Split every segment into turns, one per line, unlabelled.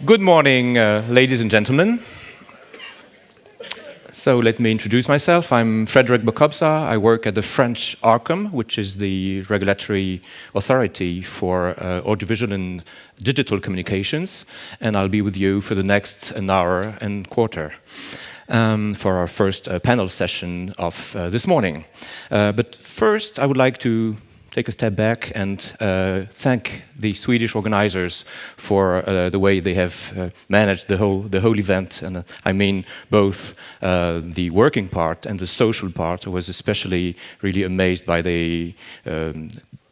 Good morning, ladies and gentlemen. So let me introduce myself. I'm Frédéric Bokobza. I work at the French ARCOM, which is the regulatory authority for audiovisual and digital communications, and I'll be with you for the next an hour and quarter for our first panel session of this morning. But first, I would like to take a step back and thank the Swedish organizers for the way they have managed the whole event. And I mean both the working part and the social part. I was especially really amazed by the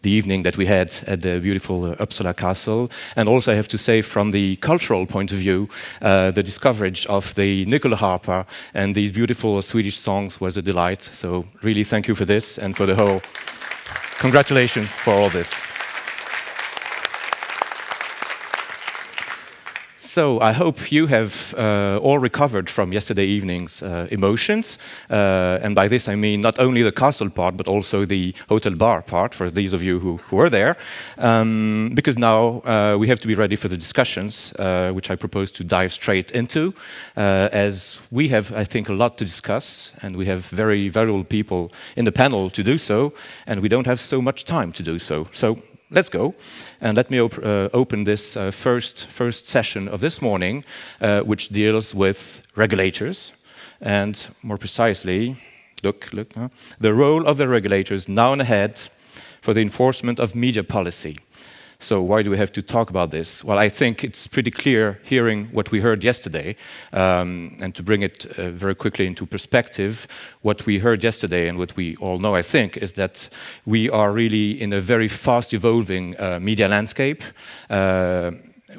evening that we had at the beautiful Uppsala Castle. And also I have to say, from the cultural point of view, the discoverage of the nyckelharpa and these beautiful Swedish songs was a delight. So really thank you for this and for the whole. Congratulations for all this. So I hope you have all recovered from yesterday evening's emotions. And by this I mean not only the castle part, but also the hotel bar part, for these of you who were there. Because now we have to be ready for the discussions, which I propose to dive straight into, as we have, I think, a lot to discuss, and we have very valuable people in the panel to do so, and we don't have so much time to do so. So let's go, and let me open this first session of this morning, which deals with regulators, and more precisely, the role of the regulators now and ahead for the enforcement of media policy. So why do we have to talk about this? Well, I think it's pretty clear hearing what we heard yesterday, and to bring it very quickly into perspective, what we heard yesterday and what we all know, I think, is that we are really in a very fast evolving media landscape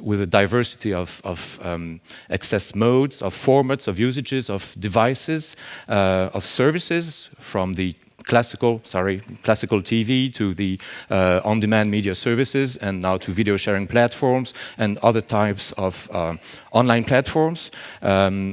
with a diversity of access modes, of formats, of usages, of devices, of services, from the classical TV to the on-demand media services, and now to video sharing platforms and other types of online platforms,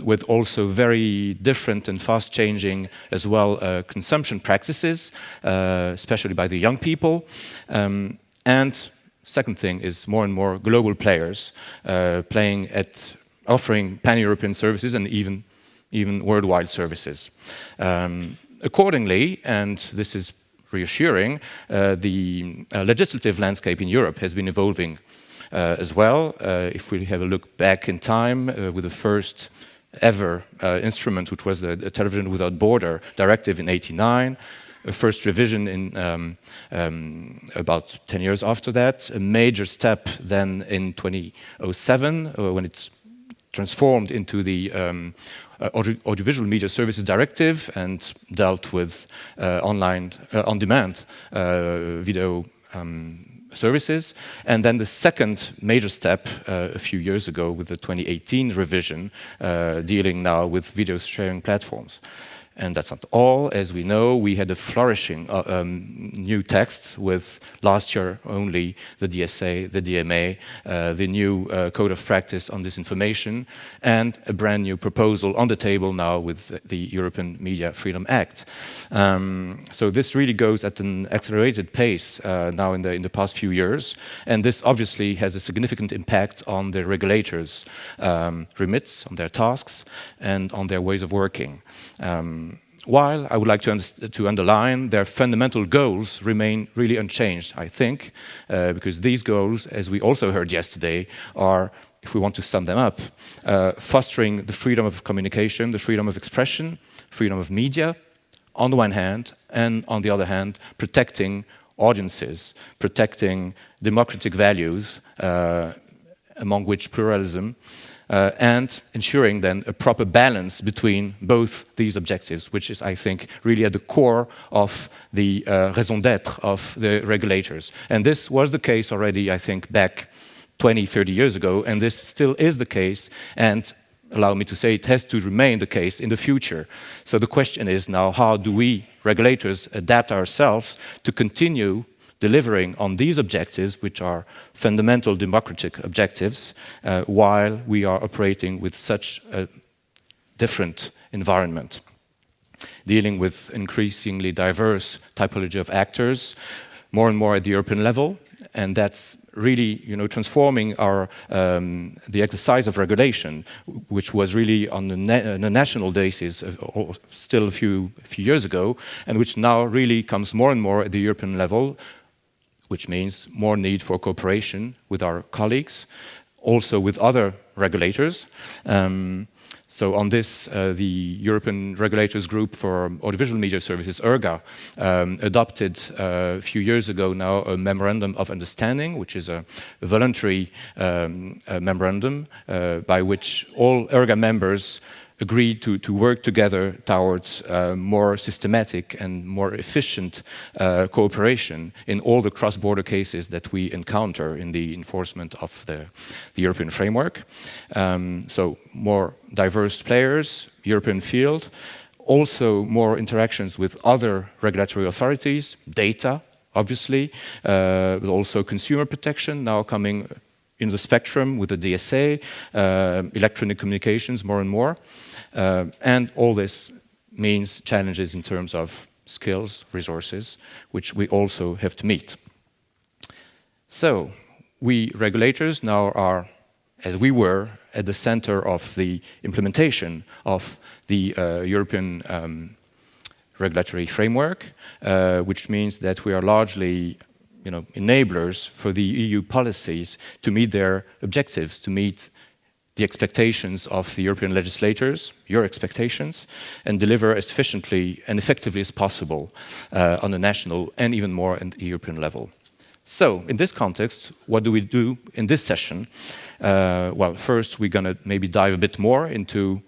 with also very different and fast-changing as well consumption practices, especially by the young people. And second thing is more and more global players offering pan-European services and even worldwide services. Accordingly, and this is reassuring, the legislative landscape in Europe has been evolving as well. If we have a look back in time with the first ever instrument, which was the Television Without Border Directive in '89, a first revision in about 10 years after that, a major step then in 2007 when it's transformed into the Audiovisual Media Services Directive and dealt with on-demand video services. And then the second major step a few years ago with the 2018 revision, dealing now with video sharing platforms. And that's not all. As we know, we had a flourishing new text with last year only the DSA, the DMA, the new Code of Practice on Disinformation, and a brand new proposal on the table now with the European Media Freedom Act. So this really goes at an accelerated pace now in the past few years, and this obviously has a significant impact on the regulators' remits, on their tasks, and on their ways of working. While I would like to underline their fundamental goals remain really unchanged, I think, because these goals, as we also heard yesterday, are, if we want to sum them up, fostering the freedom of communication, the freedom of expression, freedom of media, on the one hand, and on the other hand, protecting audiences, protecting democratic values, among which pluralism, and ensuring then a proper balance between both these objectives, which is, I think, really at the core of the raison d'être of the regulators. And this was the case already, I think, back 20, 30 years ago, and this still is the case, and allow me to say it has to remain the case in the future. So the question is now, how do we, regulators, adapt ourselves to continue delivering on these objectives, which are fundamental democratic objectives, while we are operating with such a different environment, dealing with increasingly diverse typology of actors, more and more at the European level, and that's really, transforming the exercise of regulation, which was really on a national basis still a few years ago, and which now really comes more and more at the European level, which means more need for cooperation with our colleagues, also with other regulators. So on this, the European Regulators Group for Audiovisual Media Services, ERGA, adopted a few years ago now a Memorandum of Understanding, which is a voluntary memorandum by which all ERGA members agreed to work together towards more systematic and more efficient cooperation in all the cross-border cases that we encounter in the enforcement of the European framework. So more diverse players, European field, also more interactions with other regulatory authorities, data, obviously, but also consumer protection now coming in the spectrum with the DSA, electronic communications more and more. And all this means challenges in terms of skills, resources, which we also have to meet. So we regulators now are, as we were, at the center of the implementation of the European regulatory framework, which means that we are largely enablers for the EU policies to meet their objectives, to meet the expectations of the European legislators, your expectations, and deliver as efficiently and effectively as possible on a national and even more at the European level. So, in this context, what do we do in this session? Well, first we're going to maybe dive a bit more into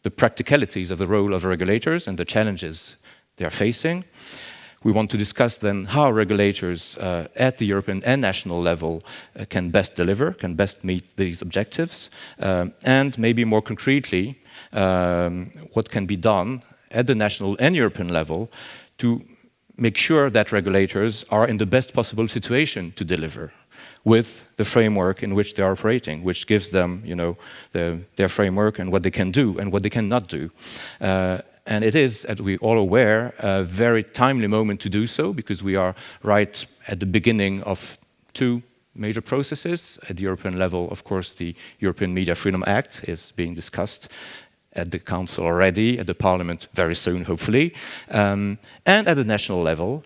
the practicalities of the role of regulators and the challenges they are facing. We want to discuss then how regulators at the European and national level can best deliver, can best meet these objectives, and maybe more concretely, what can be done at the national and European level to make sure that regulators are in the best possible situation to deliver with the framework in which they are operating, which gives them, their framework and what they can do and what they cannot do. And it is, as we're all aware, a very timely moment to do so, because we are right at the beginning of two major processes. At the European level, of course, the European Media Freedom Act is being discussed at the Council already, at the Parliament very soon, hopefully. And at the national level,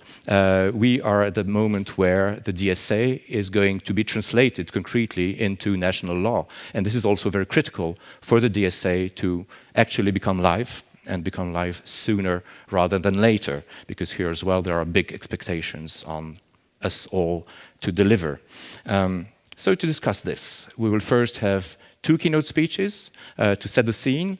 we are at the moment where the DSA is going to be translated concretely into national law. And this is also very critical for the DSA to actually become live, and become live sooner rather than later, because here as well there are big expectations on us all to deliver. So to discuss this, we will first have two keynote speeches to set the scene,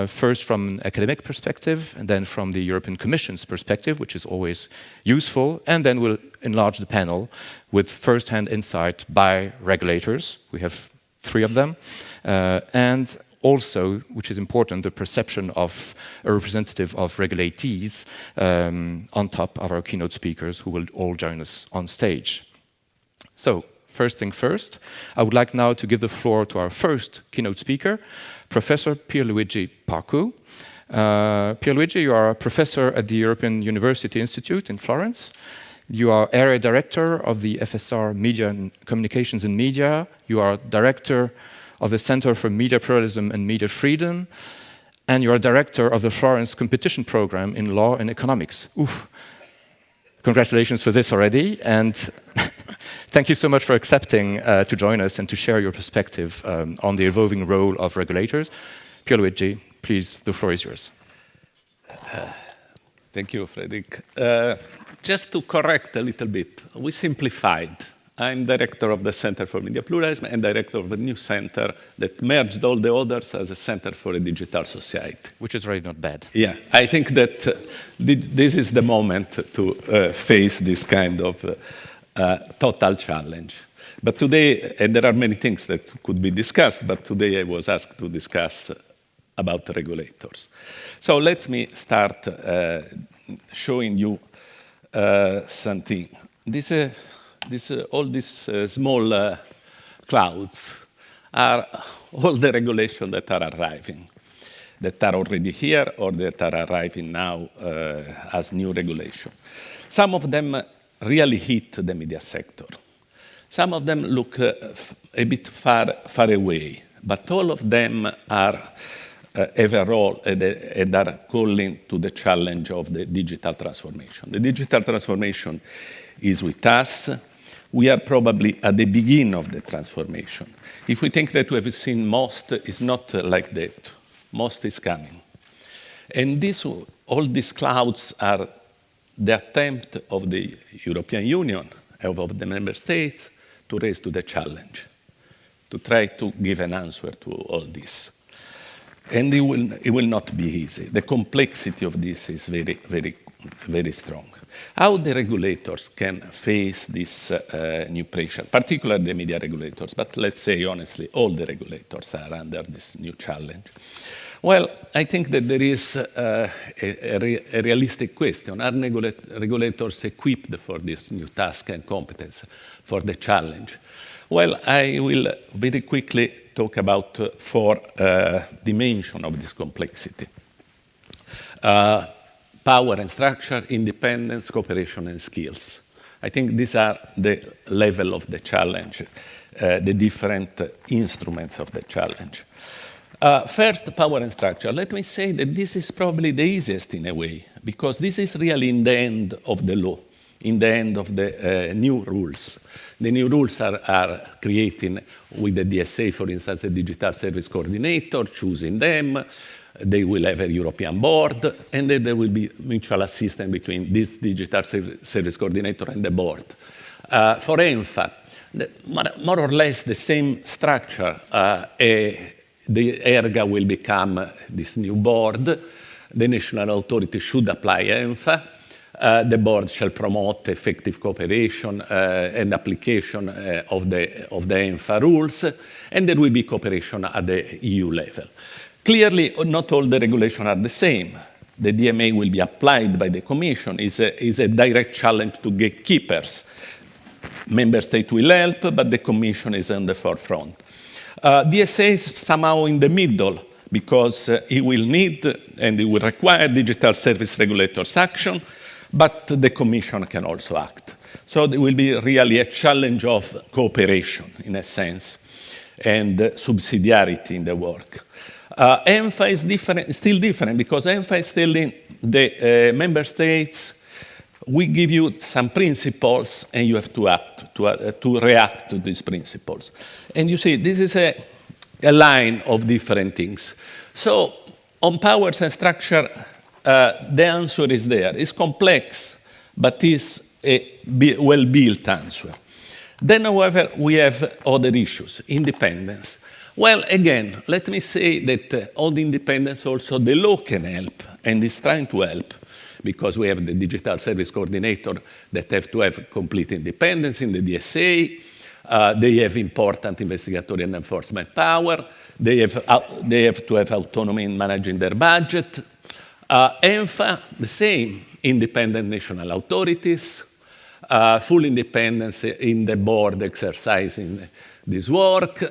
first from an academic perspective, and then from the European Commission's perspective, which is always useful, and then we'll enlarge the panel with first-hand insight by regulators. We have 3 of them, and also, which is important, the perception of a representative of regulatees on top of our keynote speakers, who will all join us on stage. So, first thing first, I would like now to give the floor to our first keynote speaker, Professor Pierluigi Parcu. Pierluigi, you are a professor at the European University Institute in Florence. You are area director of the FSR Media and Communications in Media. You are director of the Center for Media Pluralism and Media Freedom, and you are director of the Florence Competition Program in Law and Economics. Oof. Congratulations for this already, and thank you so much for accepting to join us and to share your perspective on the evolving role of regulators. Pierluigi, please, the floor is yours.
Thank you, Fredrik. Just to correct a little bit, we simplified. I'm director of the Center for Media Pluralism and director of a new center that merged all the others as a Center for a Digital Society.
Which is really not bad.
Yeah, I think that this is the moment to face this kind of total challenge. But today, and there are many things that could be discussed, but today I was asked to discuss about regulators. So let me start showing you something. All these small clouds are all the regulations that are arriving, that are already here or that are arriving now as new regulation. Some of them really hit the media sector. Some of them look a bit far away, but all of them are have a role and are calling to the challenge of the digital transformation. The digital transformation is with us. We are probably at the beginning of the transformation. If we think that we have seen most, it's not like that. Most is coming. And all these clouds are the attempt of the European Union, of the member states, to raise to the challenge, to try to give an answer to all this. And it will not be easy. The complexity of this is very, very, very strong. How the regulators can face this new pressure, particularly the media regulators, but let's say honestly, all the regulators are under this new challenge. Well, I think that there is a realistic question. Are regulators equipped for this new task and competence, for the challenge? Well, I will very quickly talk about four dimensions of this complexity. Power and structure, independence, cooperation, and skills. I think these are the level of the challenge, the different instruments of the challenge. First, power and structure. Let me say that this is probably the easiest in a way, because this is really in the end of the law, in the end of the new rules. The new rules are creating with the DSA, for instance, a digital service coordinator, choosing them. They will have a European board, and then there will be mutual assistance between this digital service coordinator and the board. For ENFA, more or less the same structure. The ERGA will become this new board. The national authority should apply ENFA. The board shall promote effective cooperation and application of the ENFA rules, and there will be cooperation at the EU level. Clearly, not all the regulations are the same. The DMA will be applied by the Commission, is a direct challenge to gatekeepers. Member States will help, but the Commission is on the forefront. DSA is somehow in the middle, because it will need and it will require digital service regulators' action, but the Commission can also act. So there will be really a challenge of cooperation, in a sense, and subsidiarity in the work. ENFA is still different, because ENFA is telling the member states, we give you some principles, and you have to act, to react to these principles. And you see, this is a line of different things. So on powers and structure, the answer is there. It's complex, but it's a well-built answer. Then, however, we have other issues. Independence. Well, again, let me say that on the independence also the law can help, and is trying to help, because we have the digital service coordinator that have to have complete independence in the DSA. They have important investigatory and enforcement power. They have to have autonomy in managing their budget. ENFA, the same, independent national authorities, full independence in the board exercising this work,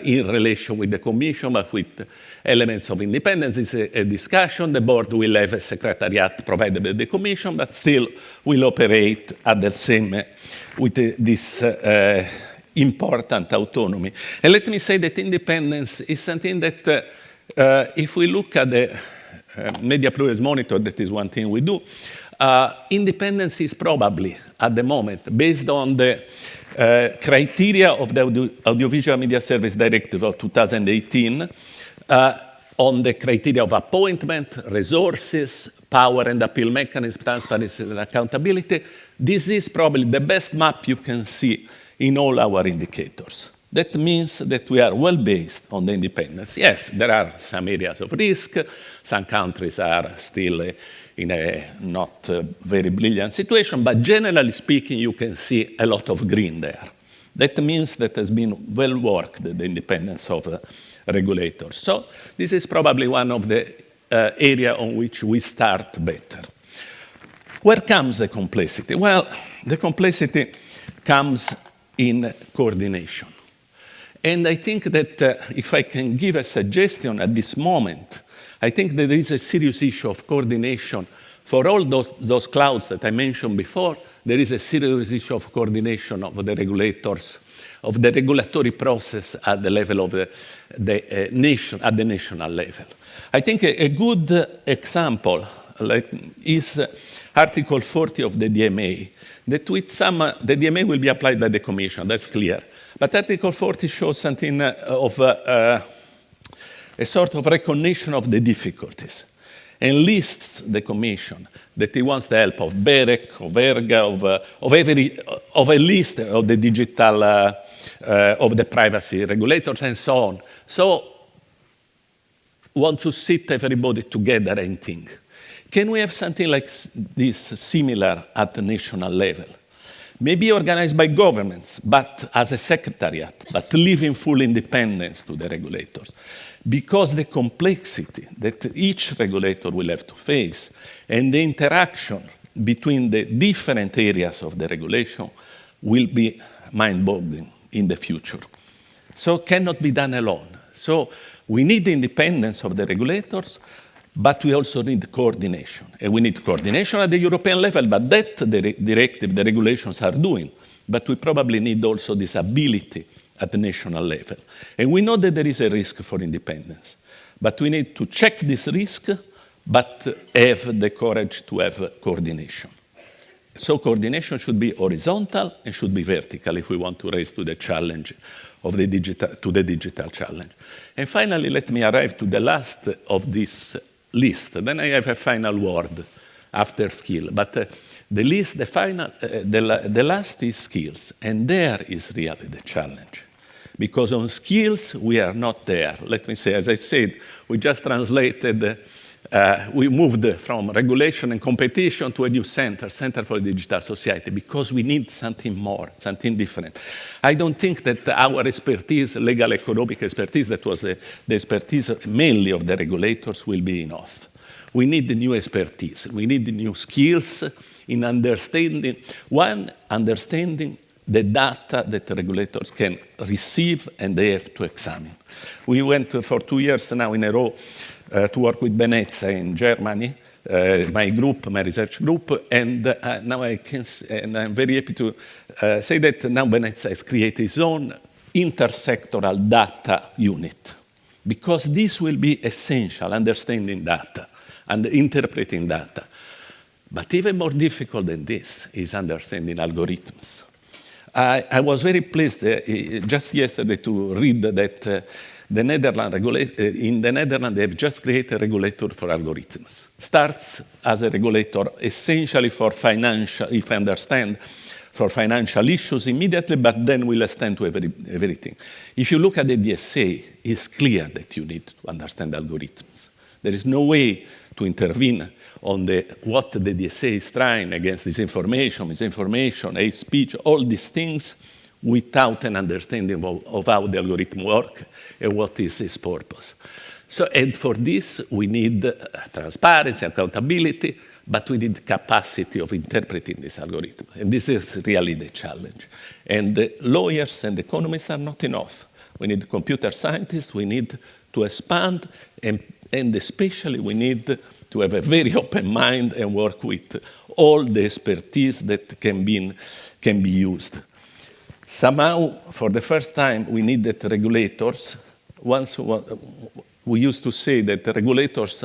in relation with the Commission, but with elements of independence. It's a discussion. The board will have a secretariat provided by the Commission, but still will operate at the same, with this important autonomy. And let me say that independence is something that, if we look at the media pluralism monitor, that is one thing we do, independence is probably, at the moment, based on the criteria of the Audiovisual Media Service Directive of 2018, on the criteria of appointment, resources, power and appeal mechanism, transparency and accountability. This is probably the best map you can see in all our indicators. That means that we are well based on the independence. Yes, there are some areas of risk. Some countries are still in a not very brilliant situation, but generally speaking, you can see a lot of green there. That means that has been well worked, the independence of regulators. So this is probably one of the areas on which we start better. Where comes the complexity? Well, the complexity comes in coordination. And I think that if I can give a suggestion at this moment, I think that there is a serious issue of coordination. For all those clouds that I mentioned before, there is a serious issue of coordination of the regulators of the regulatory process at the level of the nation, at the national level. I think a good example is Article 40 of the DMA, that with some, the DMA will be applied by the Commission, that's clear. But Article 40 shows something of a sort of recognition of the difficulties, and lists the Commission that it wants the help of BEREC, of ERGA, of a list of the digital, of the privacy regulators, and so on. So, want to sit everybody together and think. Can we have something like this similar at the national level? Maybe organized by governments, but as a secretariat, but leaving full independence to the regulators. Because the complexity that each regulator will have to face and the interaction between the different areas of the regulation will be mind-boggling in the future. So cannot be done alone. So we need the independence of the regulators, but we also need coordination. And we need coordination at the European level, but that the directive, the regulations are doing. But we probably need also this ability at the national level. And we know that there is a risk for independence. But we need to check this risk, but have the courage to have coordination. So coordination should be horizontal and should be vertical if we want to raise to the challenge of the digital challenge. And finally, let me arrive to the last of this list. Then I have a final word after skill. But the last is skills. And there is really the challenge. Because on skills, we are not there. Let me say, as I said, we just translated, we moved from regulation and competition to a new center for the digital society, because we need something more, something different. I don't think that our expertise, legal economic expertise, that was the expertise mainly of the regulators, will be enough. We need the new expertise. We need the new skills in understanding, understanding the data that the regulators can receive and they have to examine. We went for 2 years now in a row to work with Venezia in Germany, my group, my research group, and now I can, and I'm very happy to say that now Venezia has created its own intersectoral data unit, because this will be essential, understanding data and interpreting data. But even more difficult than this is understanding algorithms. I was very pleased just yesterday to read that in the Netherlands, they have just created a regulator for algorithms. Starts as a regulator essentially for financial, if I understand, for financial issues immediately, but then will extend to everything. If you look at the DSA, it's clear that you need to understand algorithms. There is no way to intervene on what the DSA is trying against disinformation, misinformation, hate speech, all these things, without an understanding of how the algorithm works and what is its purpose. So, and for this, we need transparency, accountability, but we need capacity of interpreting this algorithm. And this is really the challenge. And the lawyers and economists are not enough. We need computer scientists, we need to expand, and especially we need to have a very open mind and work with all the expertise that can be used. Somehow, for the first time, we needed regulators. Once we used to say that the regulators,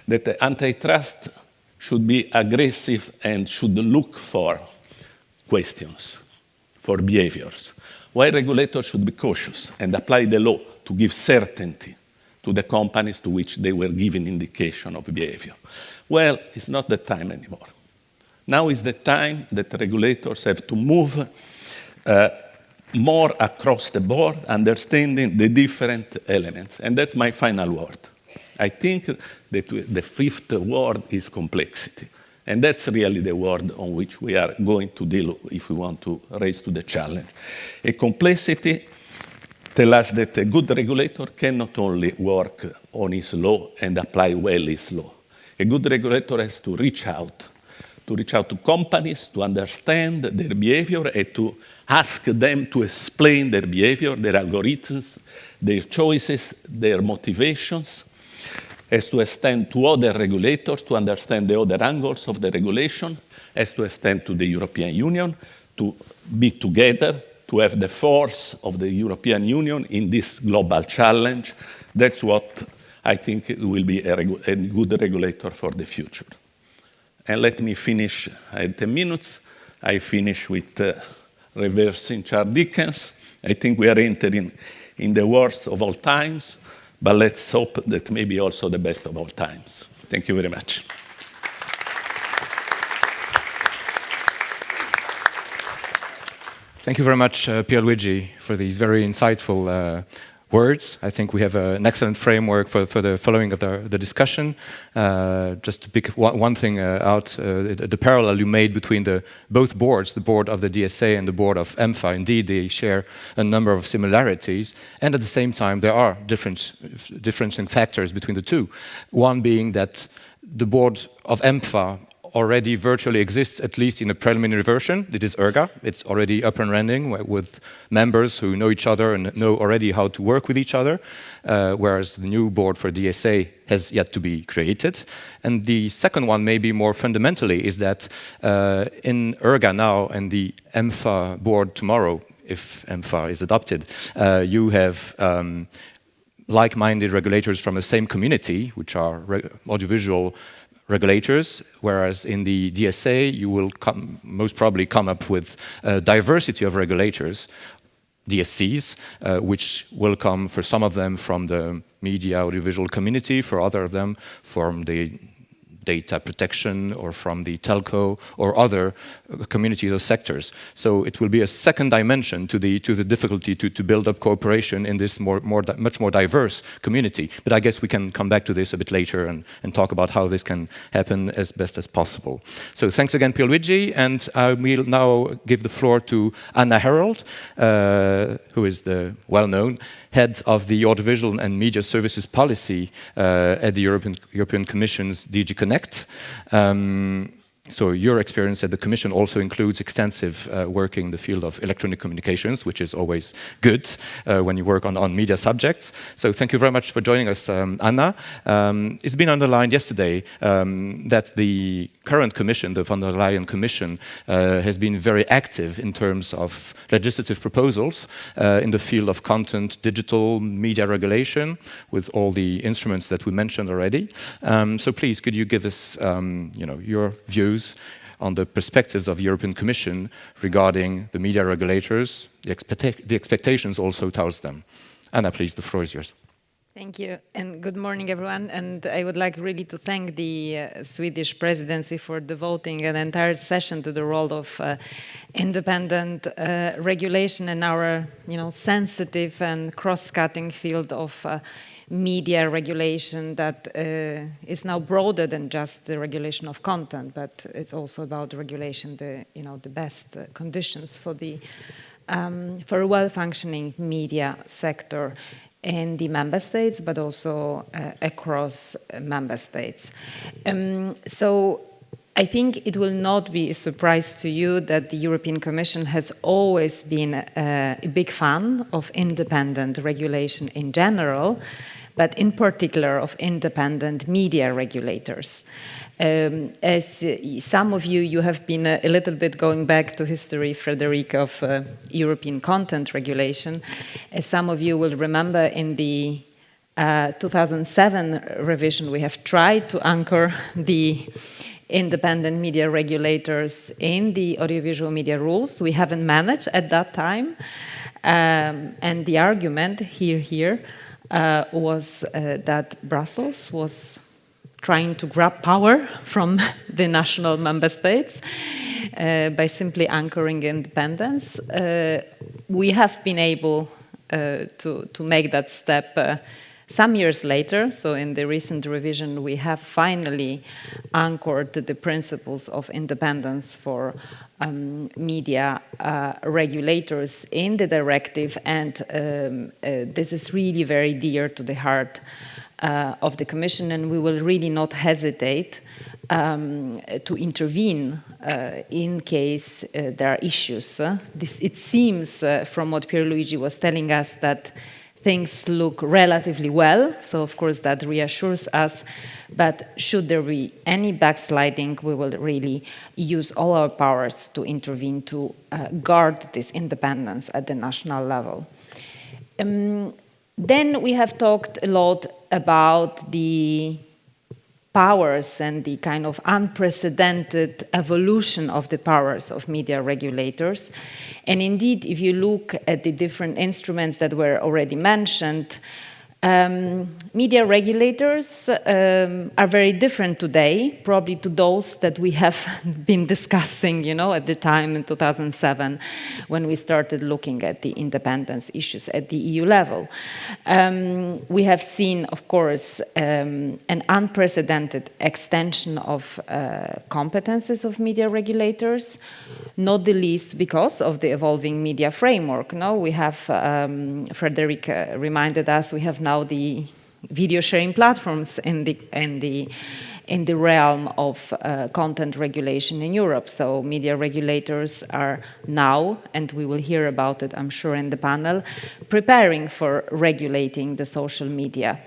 that the antitrust should be aggressive and should look for questions, for behaviors, while regulators should be cautious and apply the law to give certainty to the companies to which they were giving indication of behavior. Well, it's not the time anymore. Now is the time that regulators have to move more across the board, understanding the different elements. And that's my final word. I think that the fifth word is complexity. And that's really the word on which we are going to deal if we want to raise to the challenge. A complexity tells us that a good regulator cannot only work on his law and apply well his law. A good regulator has to reach out to companies, to understand their behavior, and to ask them to explain their behavior, their algorithms, their choices, their motivations, as to extend to other regulators to understand the other angles of the regulation, as to extend to the European Union, to be together, to have the force of the European Union in this global challenge. That's what I think will be a good regulator for the future. And let me finish, I had 10 minutes. I finish with reversing Charles Dickens. I think we are entering in the worst of all times, but let's hope that maybe also the best of all times. Thank you very much.
Thank you very much, Pierluigi, for these very insightful words. I think we have an excellent framework for the following of the discussion. Just to pick one thing out, the parallel you made between both boards, the board of the DSA and the board of EMFA. Indeed, they share a number of similarities, and at the same time, there are differentiating factors between the two. One being that the board of EMFA already virtually exists, at least in a preliminary version. It is ERGA. It's already up and running with members who know each other and know already how to work with each other, whereas the new board for DSA has yet to be created. And the second one, maybe more fundamentally, is that in ERGA now and the EMFA board tomorrow, if EMFA is adopted, you have like-minded regulators from the same community, which are audiovisual regulators, whereas in the DSA you will most probably come up with a diversity of regulators, DSCs, which will come for some of them from the media audiovisual community, for other of them from the data protection or from the telco or other communities or sectors. So it will be a second dimension to the difficulty to build up cooperation in this much more diverse community. But I guess we can come back to this a bit later and talk about how this can happen as best as possible. So thanks again, Pierluigi, and I will now give the floor to Anna Herold, who is the well-known head of the Audiovisual and Media Services Policy at the European Commission's DG Connect. So your experience at the Commission also includes extensive work in the field of electronic communications, which is always good when you work on media subjects. So thank you very much for joining us, Anna. It's been underlined yesterday that the current Commission, the von der Leyen Commission, has been very active in terms of legislative proposals in the field of content, digital media regulation, with all the instruments that we mentioned already. So please, could you give us your views on the perspectives of the European Commission regarding the media regulators, the expectations also towards them. Anna, please, the floor is yours.
Thank you, and good morning, everyone. And I would like really to thank the Swedish Presidency for devoting an entire session to the role of independent regulation in our, sensitive and cross-cutting field of media regulation that is now broader than just the regulation of content, but it's also about regulation, the best conditions for for a well-functioning media sector in the member states, but also across member states. So I think it will not be a surprise to you that the European Commission has always been a big fan of independent regulation in general, but in particular of independent media regulators. As some of you have been a little bit going back to history, Frederic, of European content regulation. As some of you will remember, in the 2007 revision, we have tried to anchor the independent media regulators in the audiovisual media rules. We haven't managed at that time. And the argument here was that Brussels was trying to grab power from the national member states by simply anchoring independence. We have been able to make that step some years later. So in the recent revision, we have finally anchored the principles of independence for media regulators in the directive, and this is really very dear to the heart of the Commission, and we will really not hesitate to intervene in case there are issues. It seems from what Pierluigi was telling us that things look relatively well, so of course that reassures us, but should there be any backsliding, we will really use all our powers to intervene to guard this independence at the national level. Then we have talked a lot about the powers and the kind of unprecedented evolution of the powers of media regulators. And indeed, if you look at the different instruments that were already mentioned, media regulators are very different today, probably to those that we have been discussing, at the time in 2007, when we started looking at the independence issues at the EU level. We have seen, of course, an unprecedented extension of competences of media regulators, not the least because of the evolving media framework. We have, Frederick reminded us, we have now the video sharing platforms in the realm of content regulation in Europe. So media regulators are now, and we will hear about it, I'm sure, in the panel, preparing for regulating the social media.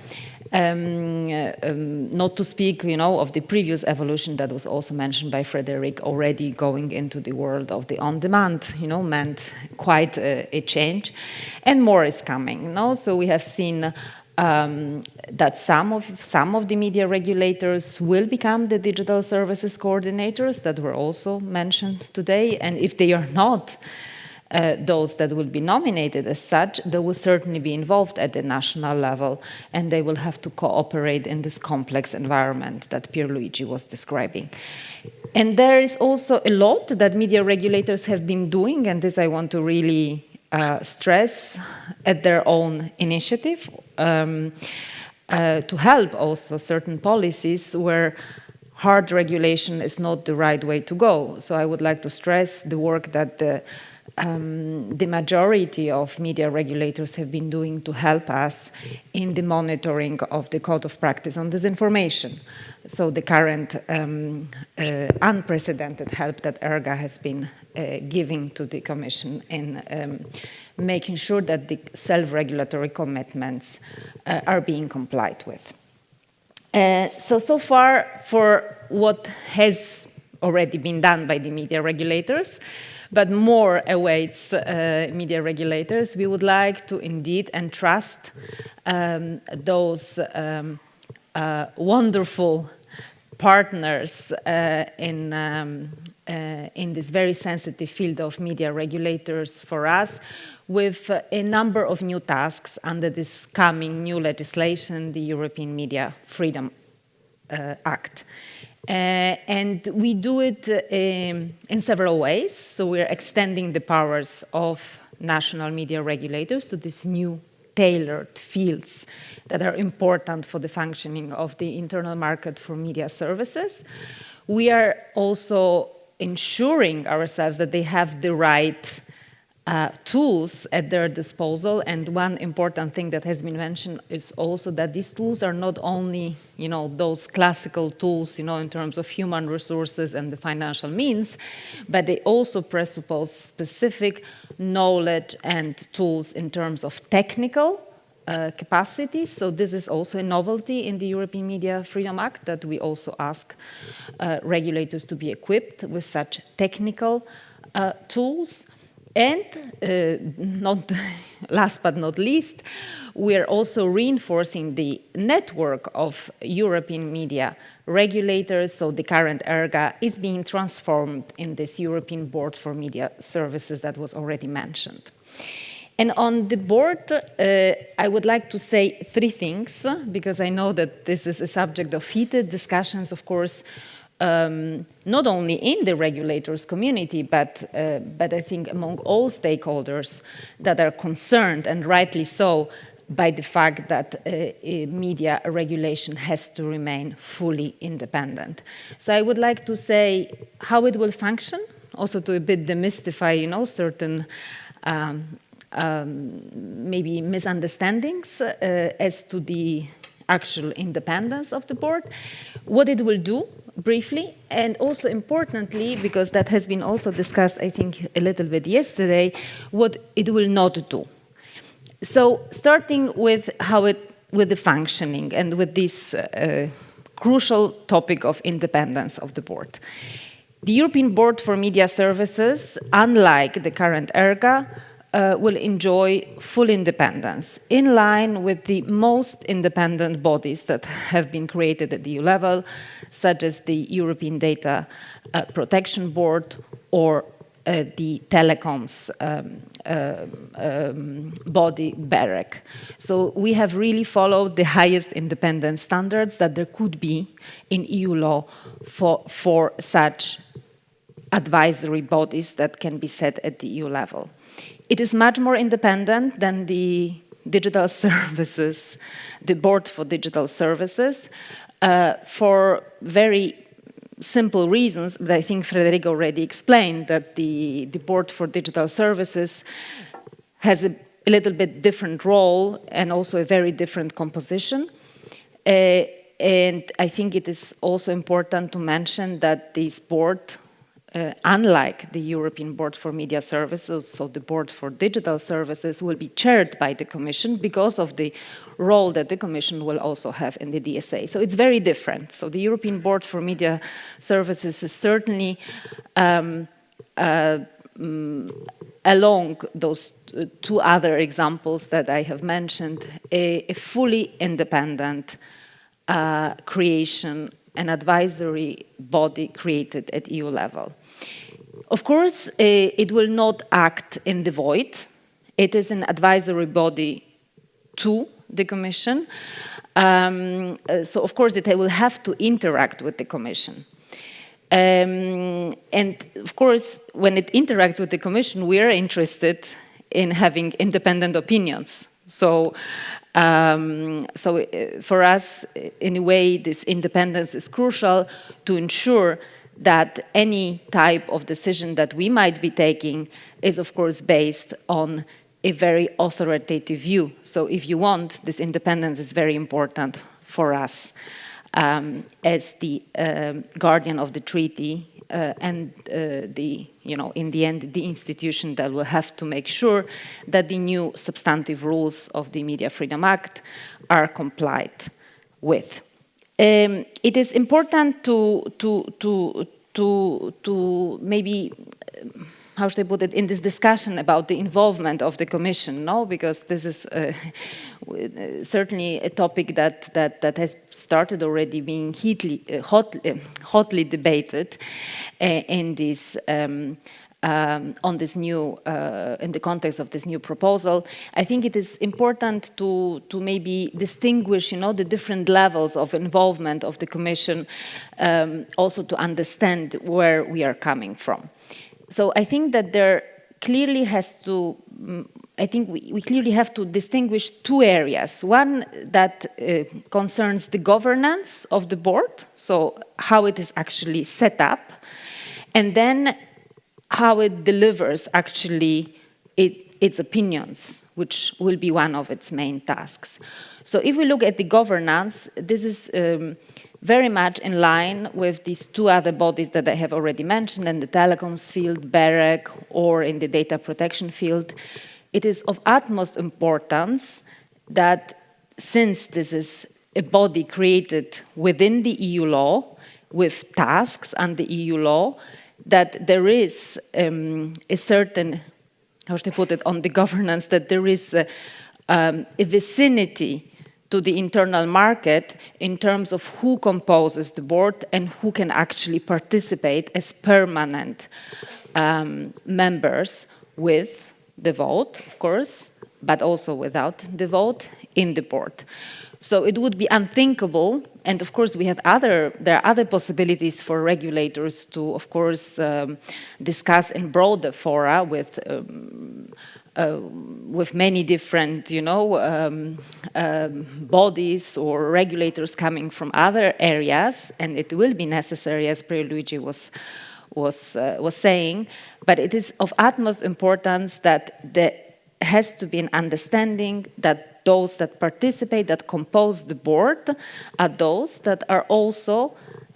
Not to speak, of the previous evolution that was also mentioned by Frederick, already going into the world of the on-demand, meant quite a change, and more is coming. So we have seen that some of the media regulators will become the digital services coordinators that were also mentioned today, and if they are not those that will be nominated as such, they will certainly be involved at the national level, and they will have to cooperate in this complex environment that Pierluigi was describing. And there is also a lot that media regulators have been doing, and this I want to really stress, at their own initiative, to help also certain policies where hard regulation is not the right way to go. So I would like to stress the work that the majority of media regulators have been doing to help us in the monitoring of the Code of Practice on Disinformation. So the current unprecedented help that ERGA has been giving to the Commission in making sure that the self-regulatory commitments are being complied with. So far for what has already been done by the media regulators, but more awaits media regulators. We would like to indeed entrust those wonderful partners in this very sensitive field of media regulators for us with a number of new tasks under this coming new legislation, the European Media Freedom Act. And we do it in several ways. So we're extending the powers of national media regulators to these new tailored fields that are important for the functioning of the internal market for media services. We are also ensuring ourselves that they have the right tools at their disposal, and one important thing that has been mentioned is also that these tools are not only, those classical tools, in terms of human resources and the financial means, but they also presuppose specific knowledge and tools in terms of technical capacities. So this is also a novelty in the European Media Freedom Act, that we also ask regulators to be equipped with such technical tools. And not last but not least, we are also reinforcing the network of European media regulators. So the current ERGA is being transformed in this European Board for Media Services that was already mentioned. And on the board, I would like to say three things, because I know that this is a subject of heated discussions, of course, not only in the regulators community, but I think among all stakeholders that are concerned, and rightly so, by the fact that media regulation has to remain fully independent. So I would like to say how it will function, also to a bit demystify, certain maybe misunderstandings as to the actual independence of the board, what it will do briefly, and also importantly, because that has been also discussed, I think, a little bit yesterday, what it will not do. So starting with with the functioning and with this crucial topic of independence of the board. The European Board for Media Services, unlike the current ERGA, will enjoy full independence in line with the most independent bodies that have been created at the EU level, such as the European Data Protection Board or the telecoms body, BEREC. So we have really followed the highest independence standards that there could be in EU law for such advisory bodies that can be set at the EU level. It is much more independent than the digital services, the Board for Digital Services, for very simple reasons, but I think Frederica already explained that the Board for Digital Services has a little bit different role and also a very different composition. And I think it is also important to mention that this board, unlike the European Board for Media Services, so the Board for Digital Services, will be chaired by the Commission because of the role that the Commission will also have in the DSA. So it's very different. So the European Board for Media Services is certainly along those two other examples that I have mentioned, a fully independent creation, an advisory body created at EU level. Of course, it will not act in the void. It is an advisory body to the Commission. So, of course, it will have to interact with the Commission. And, of course, when it interacts with the Commission, we are interested in having independent opinions. So, for us, in a way, this independence is crucial to ensure that any type of decision that we might be taking is, of course, based on a very authoritative view. So if you want, this independence is very important for us as the guardian of the treaty and in the end, the institution that will have to make sure that the new substantive rules of the Media Freedom Act are complied with. It is important to maybe, how should I put it, in this discussion about the involvement of the Commission, no? Because this is certainly a topic that has started already being hotly debated in this on this new, in the context of this new proposal. I think it is important to maybe distinguish, the different levels of involvement of the Commission, also to understand where we are coming from. So I think that there clearly has to, we clearly have to distinguish two areas. One that concerns the governance of the board, so how it is actually set up, and then how it delivers actually its opinions, which will be one of its main tasks. So if we look at the governance, this is very much in line with these two other bodies that I have already mentioned in the telecoms field, BEREC, or in the data protection field. It is of utmost importance that since this is a body created within the EU law, with tasks under EU law, that there is a certain, how should I put it, on the governance, that there is a vicinity to the internal market in terms of who composes the board and who can actually participate as permanent members with the vote, of course, but also without the vote in the board. So it would be unthinkable, and of course there are other possibilities for regulators to, of course, discuss in broader fora with many different, bodies or regulators coming from other areas, and it will be necessary, as Pierluigi was saying, but it is of utmost importance that there has to be an understanding that those that participate, that compose the board, are those that are also,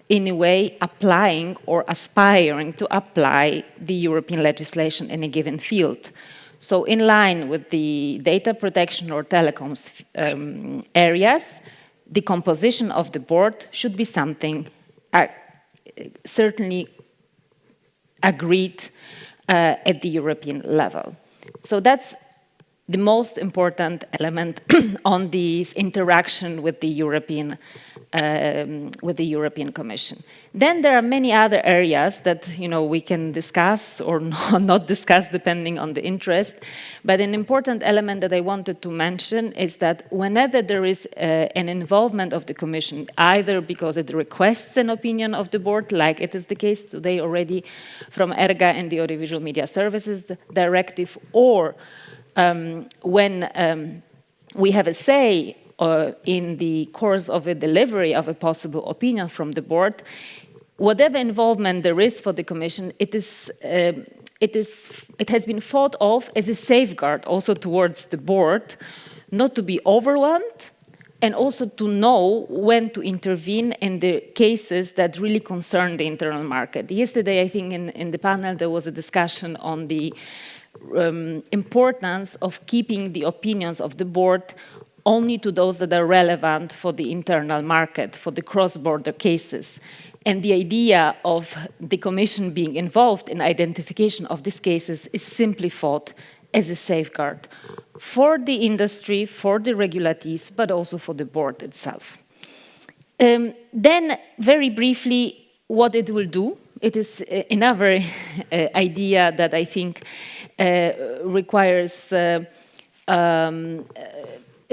in a way, applying or aspiring to apply the European legislation in a given field. So in line with the data protection or telecoms areas, the composition of the board should be something certainly agreed at the European level. So that's the most important element on this interaction with the European Commission. Then there are many other areas that we can discuss or not discuss depending on the interest. But an important element that I wanted to mention is that whenever there is an involvement of the Commission, either because it requests an opinion of the board, like it is the case today already from ERGA and the Audiovisual Media Services Directive, or when we have a say in the course of a delivery of a possible opinion from the board, whatever involvement there is for the Commission, it has been thought of as a safeguard also towards the board, not to be overwhelmed, and also to know when to intervene in the cases that really concern the internal market. Yesterday, I think in the panel, there was a discussion on the importance of keeping the opinions of the board only to those that are relevant for the internal market, for the cross-border cases. And the idea of the Commission being involved in identification of these cases is simply thought as a safeguard for the industry, for the regulatees, but also for the board itself. Then, very briefly, what it will do. It is another idea that I think requires a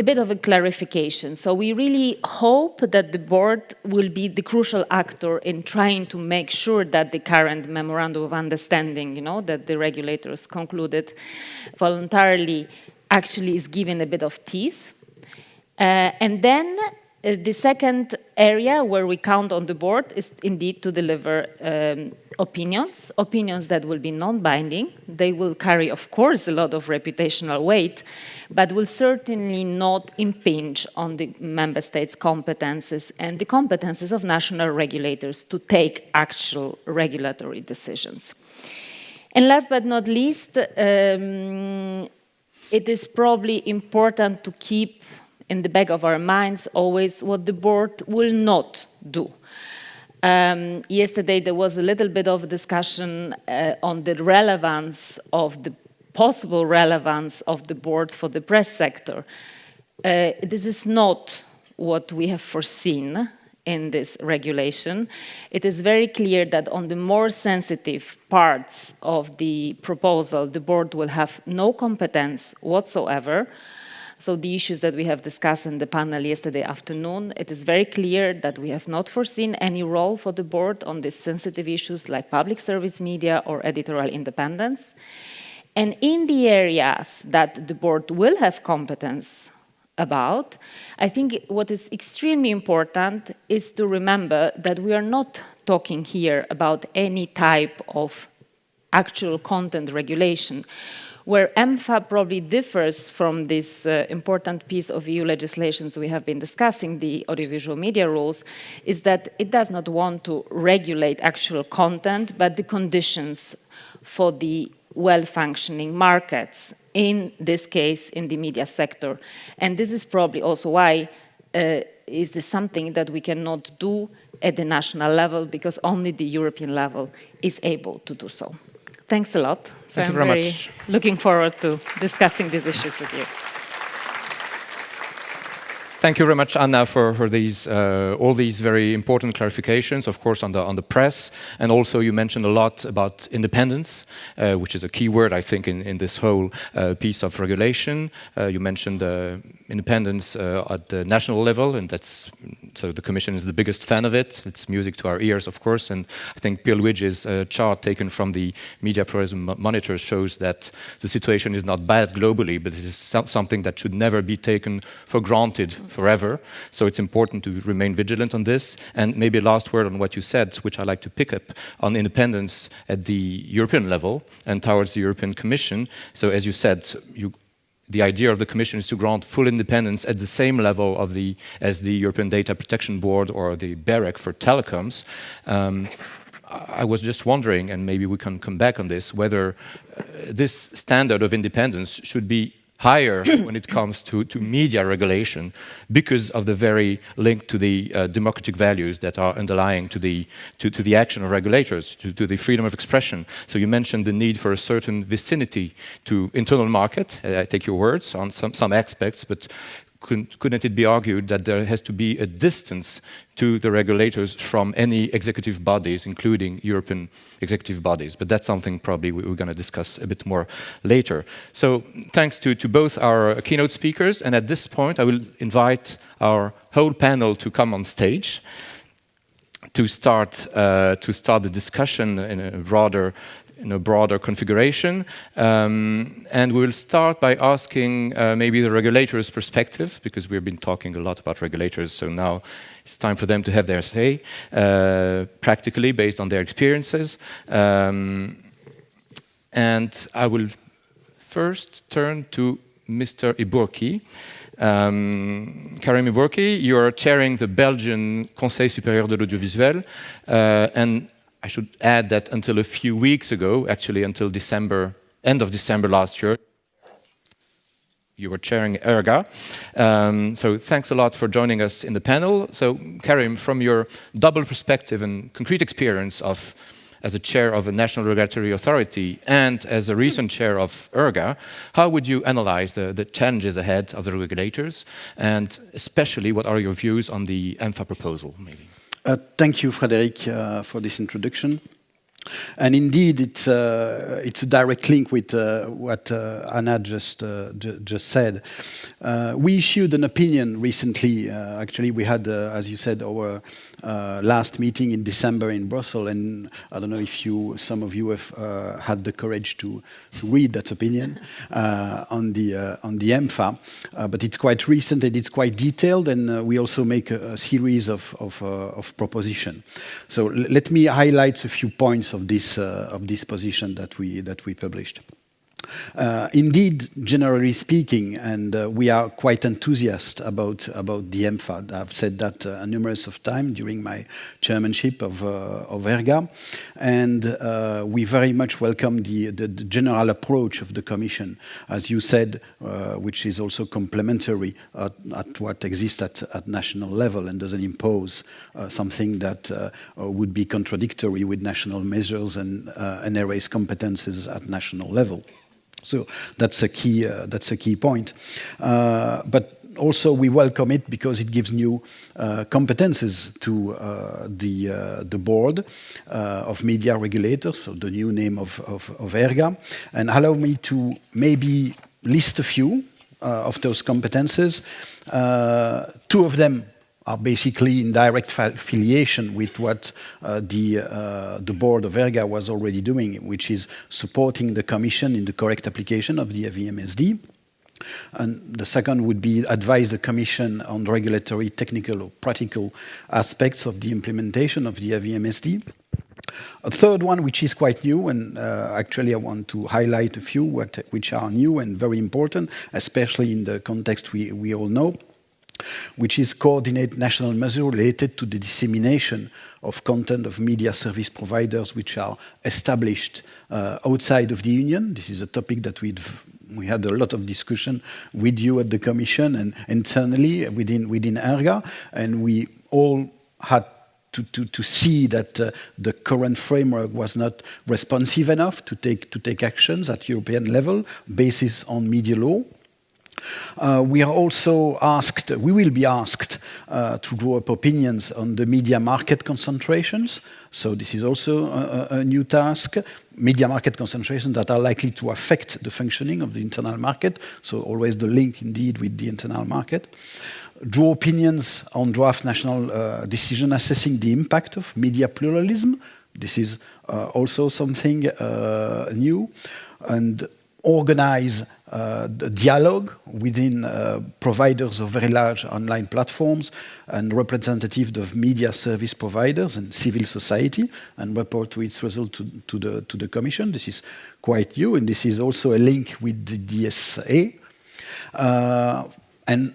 bit of a clarification. So we really hope that the board will be the crucial actor in trying to make sure that the current memorandum of understanding, that the regulators concluded voluntarily, actually is given a bit of teeth. And then the second area where we count on the board is indeed to deliver opinions that will be non-binding. They will carry, of course, a lot of reputational weight, but will certainly not impinge on the member states' competences and the competences of national regulators to take actual regulatory decisions. And last but not least, it is probably important to keep in the back of our minds always what the board will not do. Yesterday there was a little bit of discussion on the relevance of the possible relevance of the board for the press sector. This is not what we have foreseen in this regulation. It is very clear that on the more sensitive parts of the proposal, the board will have no competence whatsoever. So the issues that we have discussed in the panel yesterday afternoon, it is very clear that we have not foreseen any role for the board on these sensitive issues like public service media or editorial independence. And in the areas that the board will have competence about, I think what is extremely important is to remember that we are not talking here about any type of actual content regulation. Where EMFA probably differs from this important piece of EU legislation we have been discussing, the audiovisual media rules, is that it does not want to regulate actual content, but the conditions for the well-functioning markets, in this case, in the media sector. And this is probably also why is this something that we cannot do at the national level, because only the European level is able to do so. Thanks a lot. So
Thank you very
very
much.
Looking forward to discussing these issues with you.
Thank you very much, Anna, for all these very important clarifications, of course, on the press. And also you mentioned a lot about independence, which is a key word, I think, in this whole piece of regulation. You mentioned independence at the national level, and so the Commission is the biggest fan of it. It's music to our ears, of course. And I think Pierluigi's chart taken from the Media Pluralism Monitor shows that the situation is not bad globally, but it is something that should never be taken for granted forever. So it's important to remain vigilant on this. And maybe a last word on what you said, which I like to pick up on independence at the European level and towards the European Commission. So as you said, the idea of the Commission is to grant full independence at the same level as the European Data Protection Board or the BEREC for telecoms. I was just wondering, and maybe we can come back on this, whether this standard of independence should be higher when it comes to media regulation because of the very link to the democratic values that are underlying to the action of regulators, to the freedom of expression. So you mentioned the need for a certain vicinity to internal market. I take your words on some aspects, but couldn't it be argued that there has to be a distance to the regulators from any executive bodies, including European executive bodies? But that's something probably we're going to discuss a bit more later. So thanks to both our keynote speakers. And at this point, I will invite our whole panel to come on stage to start the discussion in a broader configuration. And we'll start by asking maybe the regulators' perspective, because we've been talking a lot about regulators, so now it's time for them to have their say, practically based on their experiences. And I will first turn to Mr. Iburki. Karim Iburki, you're chairing the Belgian Conseil Supérieur de l'Audiovisuel, and I should add that until a few weeks ago, actually until end of December last year, you were chairing ERGA. So thanks a lot for joining us in the panel. So Karim, from your double perspective and concrete experience as a chair of a national regulatory authority and as a recent chair of ERGA, how would you analyze the challenges ahead of the regulators? And especially, what are your views on the EMFA proposal, maybe?
Thank you, Frederic, for this introduction. And indeed, it's a direct link with what Anna just said. We issued an opinion recently. Actually, we had, as you said, our last meeting in December in Brussels, and I don't know if some of you have had the courage to read that opinion on the EMFA, but it's quite recent and it's quite detailed, and we also make a series of propositions. So let me highlight a few points of this position that we published. Indeed, generally speaking, and we are quite enthusiastic about the EMFA. I've said that numerous of times during my chairmanship of ERGA, and we very much welcome the general approach of the Commission, as you said, which is also complementary at what exists at national level and doesn't impose something that would be contradictory with national measures and erase competences at national level. So that's a key point. But also we welcome it because it gives new competences to the board of media regulators, so the new name of ERGA. And allow me to maybe list a few of those competences. Two of them are basically in direct affiliation with what the board of ERGA was already doing, which is supporting the Commission in the correct application of the AVMSD. And the second would be advise the Commission on regulatory, technical or practical aspects of the implementation of the AVMSD. A third one, which is quite new, and actually I want to highlight a few which are new and very important, especially in the context we all know, which is coordinate national measures related to the dissemination of content of media service providers which are established outside of the Union. This is a topic that we had a lot of discussion with you at the Commission and internally within ERGA, and we all had to see that the current framework was not responsive enough to take actions at European level, based on media law. We are also asked, we will be asked to draw up opinions on the media market concentrations. So this is also a new task. Media market concentrations that are likely to affect the functioning of the internal market. So always the link indeed with the internal market. Draw opinions on draft national decision assessing the impact of media pluralism. This is also something new. And organize the dialogue within providers of very large online platforms and representatives of media service providers and civil society, and report to its result to the Commission. This is quite new, and this is also a link with the DSA. And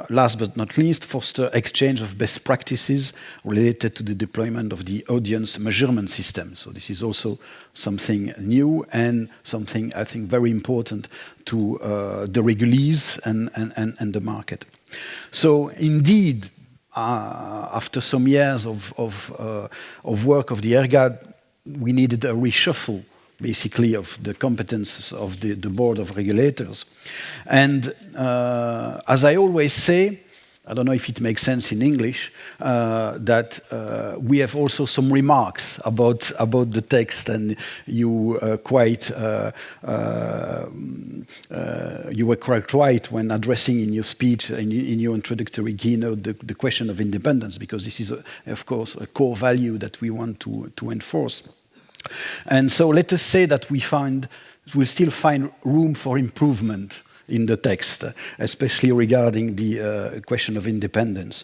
last but not least, foster exchange of best practices related to the deployment of the audience measurement system. So this is also something new and something I think very important to the regulators and the market. So indeed, after some years of work of the ERGA, we needed a reshuffle basically of the competences of the Board of Regulators. And as I always say, I don't know if it makes sense in English, that we have also some remarks about the text, and you were quite right when addressing in your speech, in your introductory keynote, the question of independence, because this is, of course, a core value that we want to enforce. And so let us say that we still find room for improvement in the text, especially regarding the question of independence.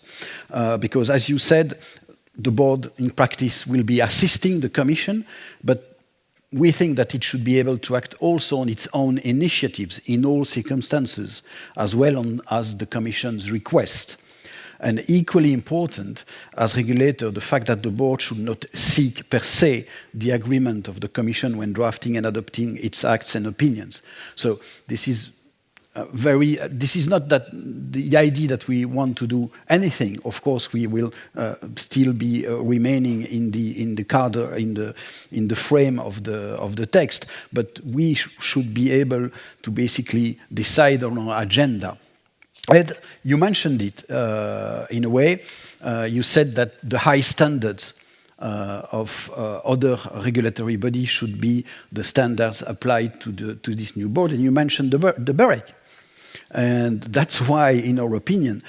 Because as you said, the board in practice will be assisting the Commission, but we think that it should be able to act also on its own initiatives in all circumstances, as well as the Commission's request. And equally important, as regulator, the fact that the board should not seek per se the agreement of the Commission when drafting and adopting its acts and opinions. So this is this is not that the idea that we want to do anything. Of course, we will still be remaining in the cadre, in the frame of the text, but we should be able to basically decide on our agenda. Ed, you mentioned it in a way. You said that the high standards of other regulatory bodies should be the standards applied to this new board, and you mentioned the BEREC. And that's why, in our opinion,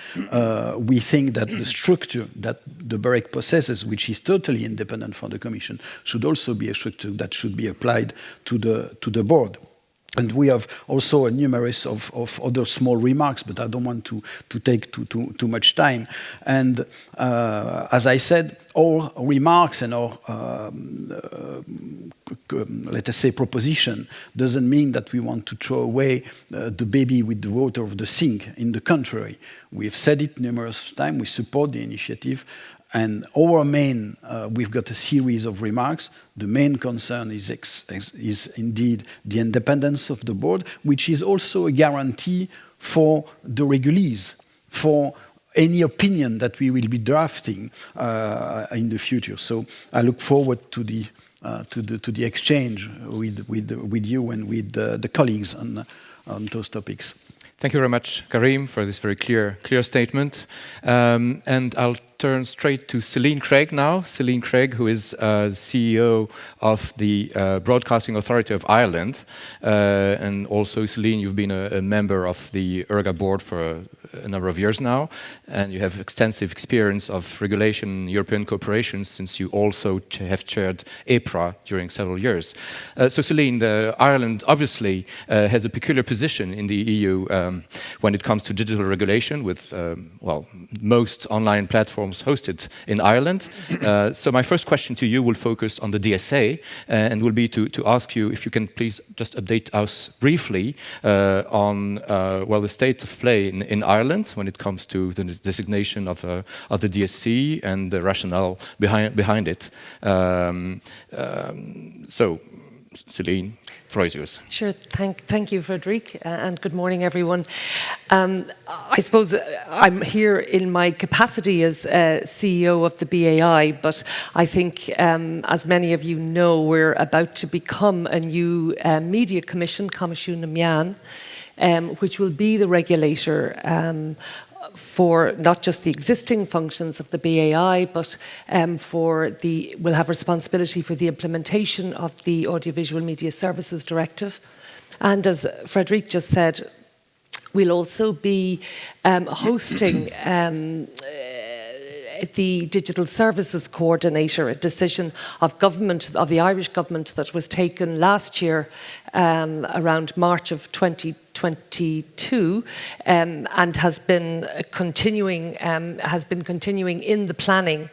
we think that the structure that the BEREC possesses, which is totally independent from the Commission, should also be a structure that should be applied to the board. And we have also a numerous of other small remarks, but I don't want to take too much time. And as I said, all remarks and our, let us say, proposition doesn't mean that we want to throw away the baby with the water of the sink. In the contrary, we've said it numerous times, we support the initiative. And our main, we've got a series of remarks. The main concern is indeed the independence of the board, which is also a guarantee for the regulators, for any opinion that we will be drafting in the future. So I look forward to the exchange with you and with the colleagues on those topics.
Thank you very much, Karim, for this very clear statement. And I'll turn straight to Celine Craig now. Celine Craig, who is CEO of the Broadcasting Authority of Ireland. And also, Celine, you've been a member of the ERGA board for a number of years now, and you have extensive experience of regulation in European cooperation, since you also have chaired EPRA during several years. So Celine, Ireland obviously has a peculiar position in the EU when it comes to digital regulation, with most online platforms hosted in Ireland. So my first question to you will focus on the DSA, and will be to ask you if you can please just update us briefly on the state of play in Ireland when it comes to the designation of the DSC and the rationale behind it. So, Celine, the floor is yours.
Sure. Thank you, Frederic, and good morning, everyone. I suppose I'm here in my capacity as CEO of the BAI, but I think, as many of you know, we're about to become a new media commission, Comisiún na Meán, which will be the regulator for not just the existing functions of the BAI, but will have responsibility for the implementation of the Audiovisual Media Services Directive. And as Frederic just said, we'll also be hosting the Digital Services Coordinator, a decision of the Irish government that was taken last year around March of 2022, and has been continuing in the planning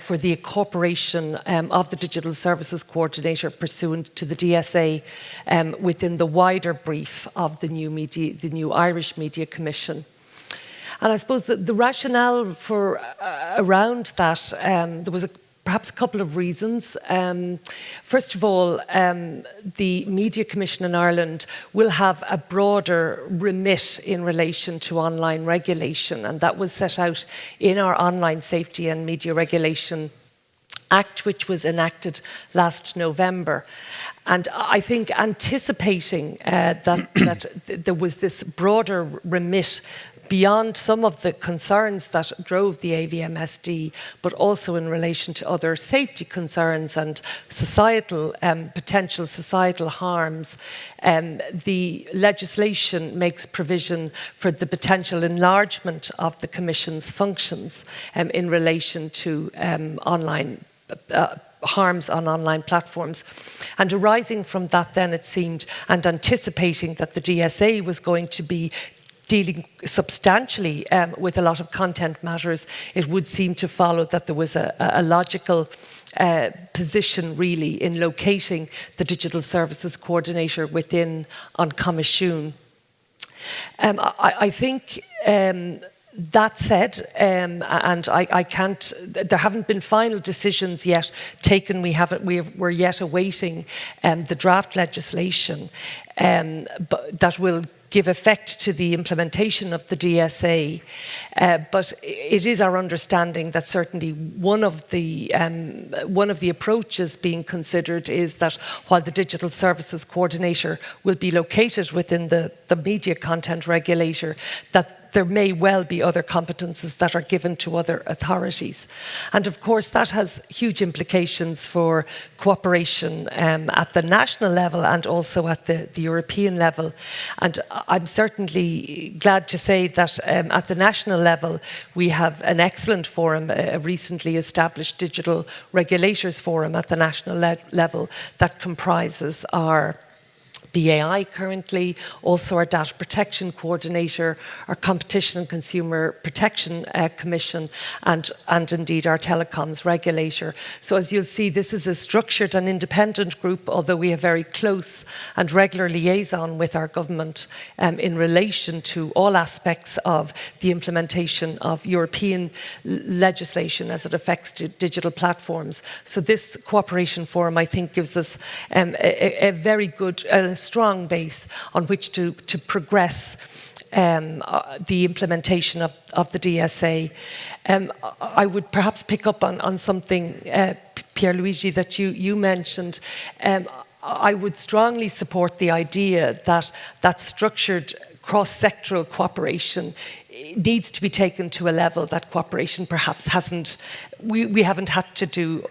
for the incorporation of the Digital Services Coordinator pursuant to the DSA within the wider brief of the new Irish Media Commission. And I suppose that the rationale for around that, there was perhaps a couple of reasons. First of all, the Media Commission in Ireland will have a broader remit in relation to online regulation, and that was set out in our Online Safety and Media Regulation Act, which was enacted last November. And I think anticipating that there was this broader remit beyond some of the concerns that drove the AVMSD, but also in relation to other safety concerns and societal potential societal harms, the legislation makes provision for the potential enlargement of the Commission's functions in relation to online harms on online platforms. And arising from that then, it seemed, and anticipating that the DSA was going to be dealing substantially with a lot of content matters, it would seem to follow that there was a logical position really in locating the Digital Services Coordinator within An Comisiún. I think that said, and I can't, there haven't been final decisions yet taken. We're yet awaiting the draft legislation but that will give effect to the implementation of the DSA. But it is our understanding that certainly one of the approaches being considered is that while the Digital Services Coordinator will be located within the media content regulator, that there may well be other competences that are given to other authorities. And of course, that has huge implications for cooperation at the national level and also at the European level. And I'm certainly glad to say that at the national level, we have an excellent forum, a recently established Digital Regulators Forum at the national level that comprises our BAI currently, also our Data Protection Coordinator, our Competition and Consumer Protection Commission, and indeed our Telecoms Regulator. So as you'll see, this is a structured and independent group, although we have very close and regular liaison with our government in relation to all aspects of the implementation of European legislation as it affects digital platforms. So this cooperation forum, I think, gives us a very good strong base on which to progress the implementation of the DSA. I would perhaps pick up on something, Pierluigi, that you mentioned. I would strongly support the idea that structured cross-sectoral cooperation needs to be taken to a level that cooperation perhaps we haven't had to do.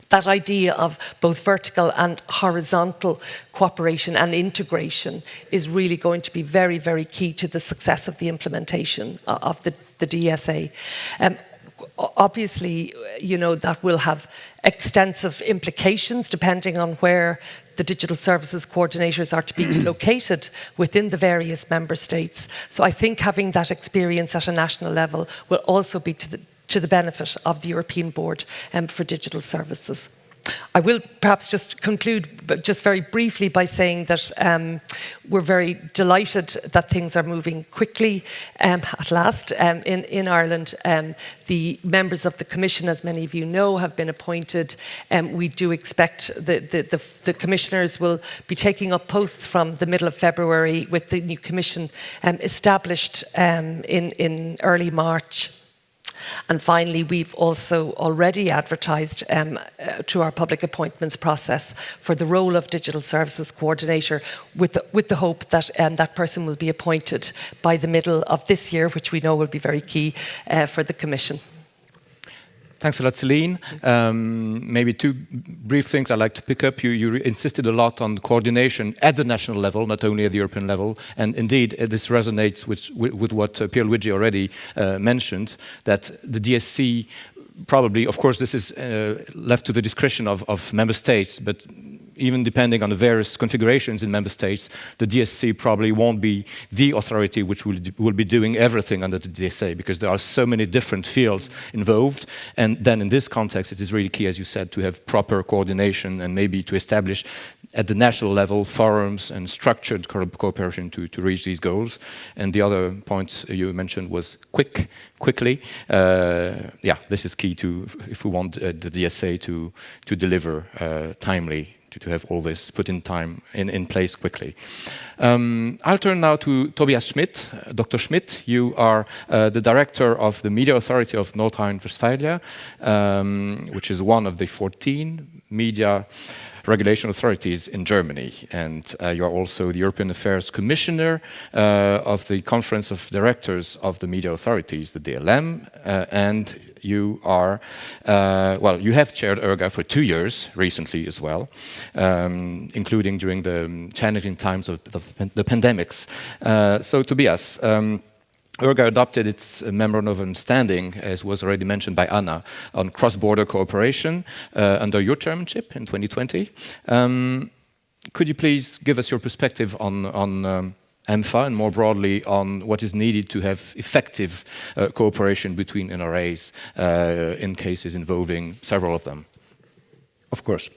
That idea of both vertical and horizontal cooperation and integration is really going to be very, very key to the success of the implementation of the DSA. Obviously, that will have extensive implications depending on where the digital services coordinators are to be located within the various member states. So I think having that experience at a national level will also be to the benefit of the European Board for Digital Services. I will perhaps just conclude, but just very briefly, by saying that we're very delighted that things are moving quickly at last in Ireland. The members of the Commission, as many of you know, have been appointed. We do expect the commissioners will be taking up posts from the middle of February, with the new Commission established in early March. And finally, we've also already advertised to our public appointments process for the role of Digital Services Coordinator, with the hope that that person will be appointed by the middle of this year, which we know will be very key for the Commission.
Thanks a lot, Celine. Maybe two brief things I'd like to pick up. You insisted a lot on coordination at the national level, not only at the European level. And indeed, this resonates with what Pierluigi already mentioned, that the DSC probably, of course, this is left to the discretion of member states, but even depending on the various configurations in member states, the DSC probably won't be the authority which will be doing everything under the DSA, because there are so many different fields involved. And then in this context, it is really key, as you said, to have proper coordination and maybe to establish at the national level forums and structured cooperation to reach these goals. And the other point you mentioned was quickly. Yeah, this is key to if we want the DSA to deliver timely, to have all this put in place quickly. I'll turn now to Tobias Schmidt. Dr. Schmidt, you are the director of the Media Authority of North Rhine-Westphalia, which is one of the 14 media regulation authorities in Germany, and you are also the European Affairs Commissioner of the Conference of Directors of the Media Authorities, the DLM, and you are, well, you have chaired ERGA for 2 years recently as well, including during the challenging times of the pandemics. So Tobias, ERGA adopted its memorandum of understanding, as was already mentioned by Anna, on cross-border cooperation under your chairmanship in 2020. Could you please give us your perspective on EMFA and more broadly on what is needed to have effective cooperation between NRAs in cases involving several of them?
Of course.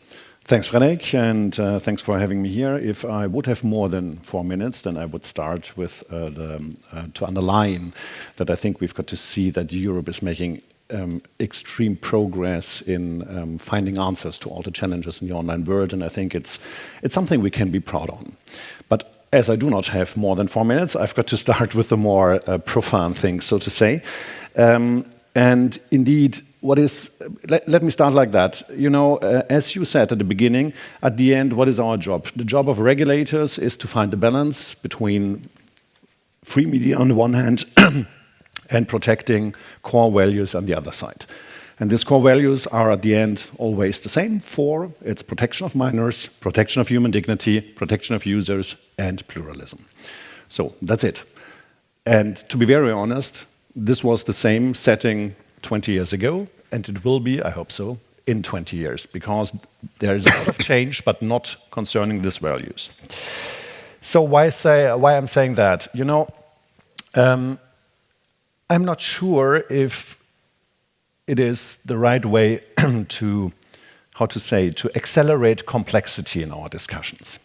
Thanks, Fredrik, and thanks for having me here. If I would have more than 4 minutes, then I would start with to underline that I think we've got to see that Europe is making extreme progress in finding answers to all the challenges in the online world, and I think it's something we can be proud on. But as I do not have more than 4 minutes, I've got to start with the more profound things, so to say. And indeed, let me start like that. You know, as you said at the beginning, at the end, what is our job? The job of regulators is to find a balance between free media on the one hand and protecting core values on the other side. And these core values are at the end always the same. 4, it's protection of minors, protection of human dignity, protection of users, and pluralism. So that's it. And to be very honest, this was the same setting 20 years ago, and it will be, I hope so, in 20 years, because there is a lot of change, but not concerning these values. So why I'm saying that? You know, I'm not sure if it is the right way to, to accelerate complexity in our discussions.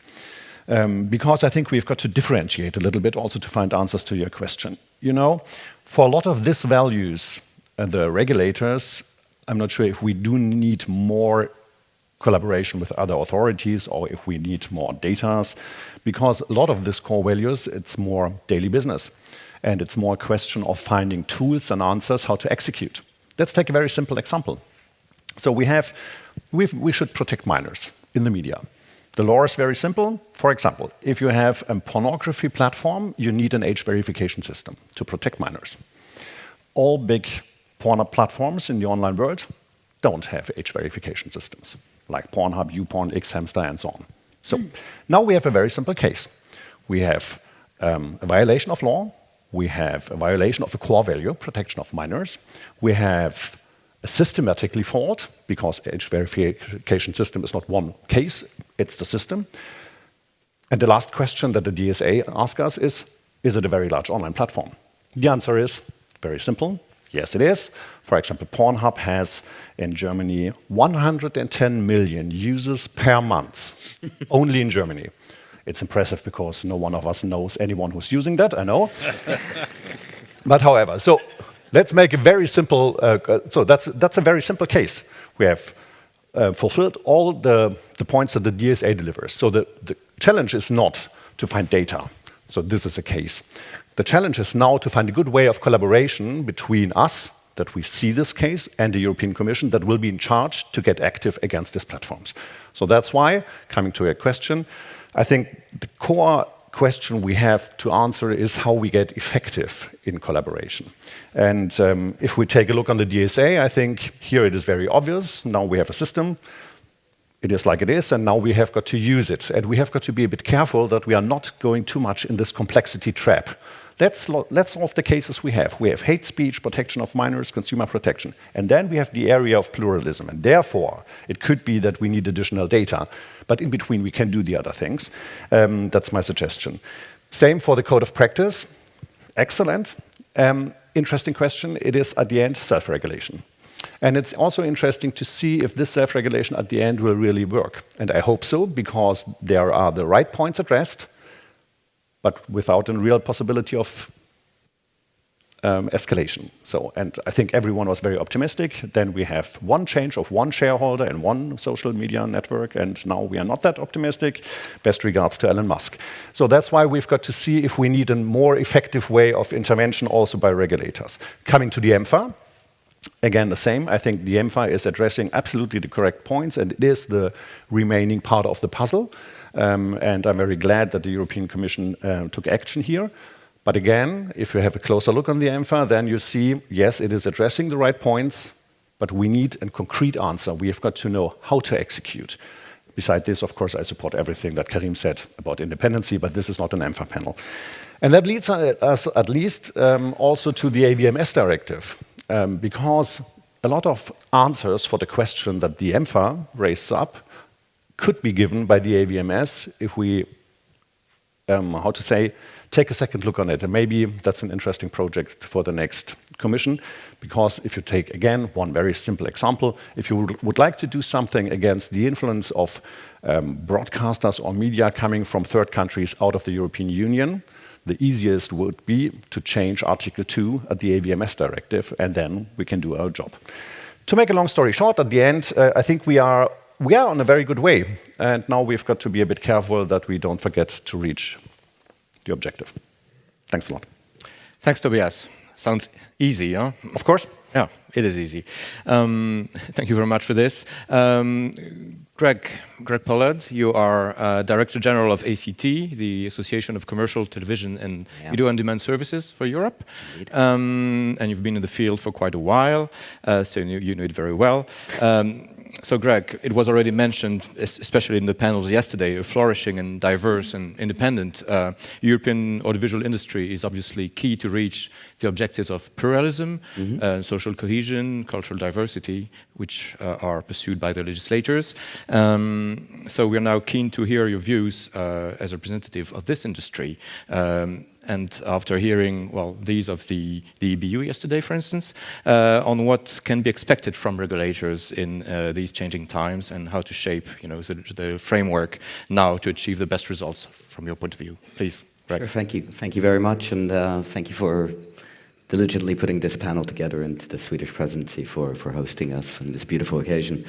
Because I think we've got to differentiate a little bit also to find answers to your question. You know, for a lot of these values, the regulators, I'm not sure if we do need more collaboration with other authorities or if we need more data, because a lot of these core values, it's more daily business. And it's more a question of finding tools and answers how to execute. Let's take a very simple example. So we should protect minors in the media. The law is very simple. For example, if you have a pornography platform, you need an age verification system to protect minors. All big porn platforms in the online world don't have age verification systems, like Pornhub, YouPorn, Xhamster, and so on. So now we have a very simple case. We have a violation of law. We have a violation of a core value, protection of minors. We have a systematically fault, because age verification system is not one case, it's the system. And the last question that the DSA asks us is it a very large online platform? The answer is very simple. Yes, it is. For example, Pornhub has in Germany 110 million users per month, only in Germany. It's impressive because no one of us knows anyone who's using that, I know. But however, so let's make a very simple, so that's a very simple case. We have fulfilled all the points that the DSA delivers. So the challenge is not to find data. So this is a case. The challenge is now to find a good way of collaboration between us, that we see this case, and the European Commission that will be in charge to get active against these platforms. So that's why, coming to your question, I think the core question we have to answer is how we get effective in collaboration. And if we take a look on the DSA, I think here it is very obvious. Now we have a system. It is like it is, and now we have got to use it. And we have got to be a bit careful that we are not going too much in this complexity trap. Let's solve the cases we have. We have hate speech, protection of minors, consumer protection. And then we have the area of pluralism. And therefore, it could be that we need additional data. But in between, we can do the other things. That's my suggestion. Same for the code of practice. Excellent. Interesting question. It is, at the end, self-regulation. And it's also interesting to see if this self-regulation at the end will really work. And I hope so, because there are the right points addressed, but without a real possibility of escalation. And I think everyone was very optimistic. Then we have one change of one shareholder and one social media network, and now we are not that optimistic. Best regards to Elon Musk. So that's why we've got to see if we need a more effective way of intervention also by regulators. Coming to the EMFA, again, the same. I think the EMFA is addressing absolutely the correct points, and it is the remaining part of the puzzle. And I'm very glad that the European Commission took action here. But again, if you have a closer look on the EMFA, then you see, yes, it is addressing the right points, but we need a concrete answer. We have got to know how to execute. Besides this, of course, I support everything that Karim said about independency, but this is not an EMFA panel. And that leads us at least also to the AVMS directive, because a lot of answers for the question that the EMFA raised up could be given by the AVMS if we, take a second look on it. And maybe that's an interesting project for the next Commission, because if you take, again, one very simple example, if you would like to do something against the influence of broadcasters or media coming from third countries out of the European Union, the easiest would be to change Article 2 at the AVMS directive, and then we can do our job. To make a long story short, at the end, I think we are on a very good way, and now we've got to be a bit careful that we don't forget to reach the objective. Thanks a lot.
Thanks, Tobias. Sounds easy, huh?
Of course.
Yeah, it is easy. Thank you very much for this. Greg Pollard, you are Director General of ACT, the Association of Commercial Television and Video On Demand Services for Europe. And you've been in the field for quite a while, so you know it very well. So Greg, it was already mentioned, especially in the panels yesterday, a flourishing and diverse and independent European audiovisual industry is obviously key to reach the objectives of pluralism, social cohesion, cultural diversity, which are pursued by the legislators. So we are now keen to hear your views as a representative of this industry. And after hearing, well, these of the EBU yesterday, for instance, on what can be expected from regulators in these changing times and how to shape, the framework now to achieve the best results from your point of view. Please, Greg.
Sure, thank you. Thank you very much, and thank you for diligently putting this panel together, and to the Swedish Presidency for hosting us on this beautiful occasion.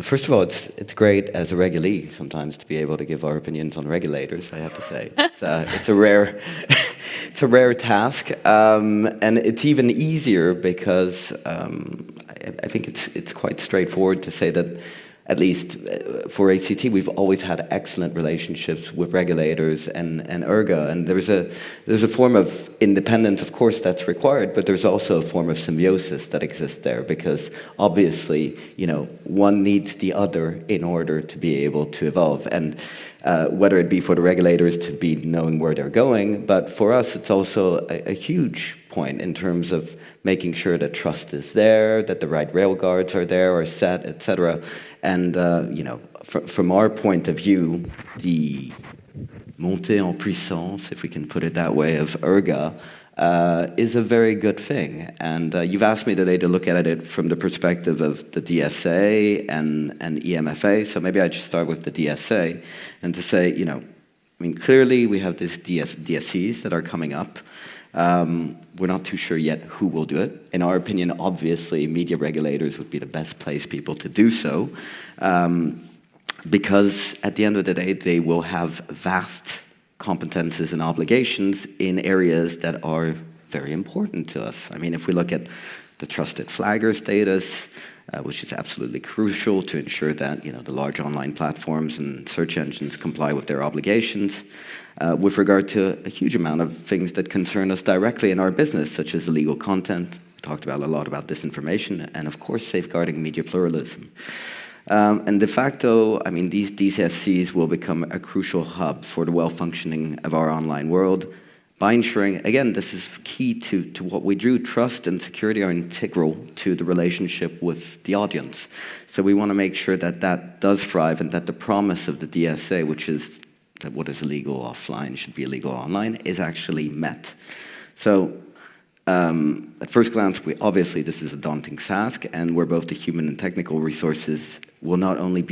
First of all, it's great as a regulee sometimes to be able to give our opinions on regulators. I have to say, it's a rare task, and it's even easier because I think it's quite straightforward to say that, at least for ACT, we've always had excellent relationships with regulators and ERGA, and there's a form of independence, of course, that's required, but there's also a form of symbiosis that exists there, because obviously, one needs the other in order to be able to evolve, and whether it be for the regulators to be knowing where they're going, but for us, it's also a huge point in terms of making sure that trust is there, that the right rail guards are there or set, etc. And, from our point of view, the montée en puissance, if we can put it that way, of ERGA is a very good thing. And you've asked me today to look at it from the perspective of the DSA and EMFA, so maybe I just start with the DSA and to say, clearly we have these DSCs that are coming up. We're not too sure yet who will do it. In our opinion, obviously, media regulators would be the best placed people to do so, because at the end of the day, they will have vast competences and obligations in areas that are very important to us. If we look at the trusted flagger status, which is absolutely crucial to ensure that the large online platforms and search engines comply with their obligations, with regard to a huge amount of things that concern us directly in our business, such as illegal content. We talked a lot about disinformation, and of course safeguarding media pluralism. And de facto, these DSCs will become a crucial hub for the well-functioning of our online world. by ensuring, again, this is key to what we do, trust and security are integral to the relationship with the audience. So we want to make sure that that does thrive and that the promise of the DSA, which is that what is illegal offline should be illegal online, is actually met. So at first glance, obviously this is a daunting task, and where both the human and technical resources will not only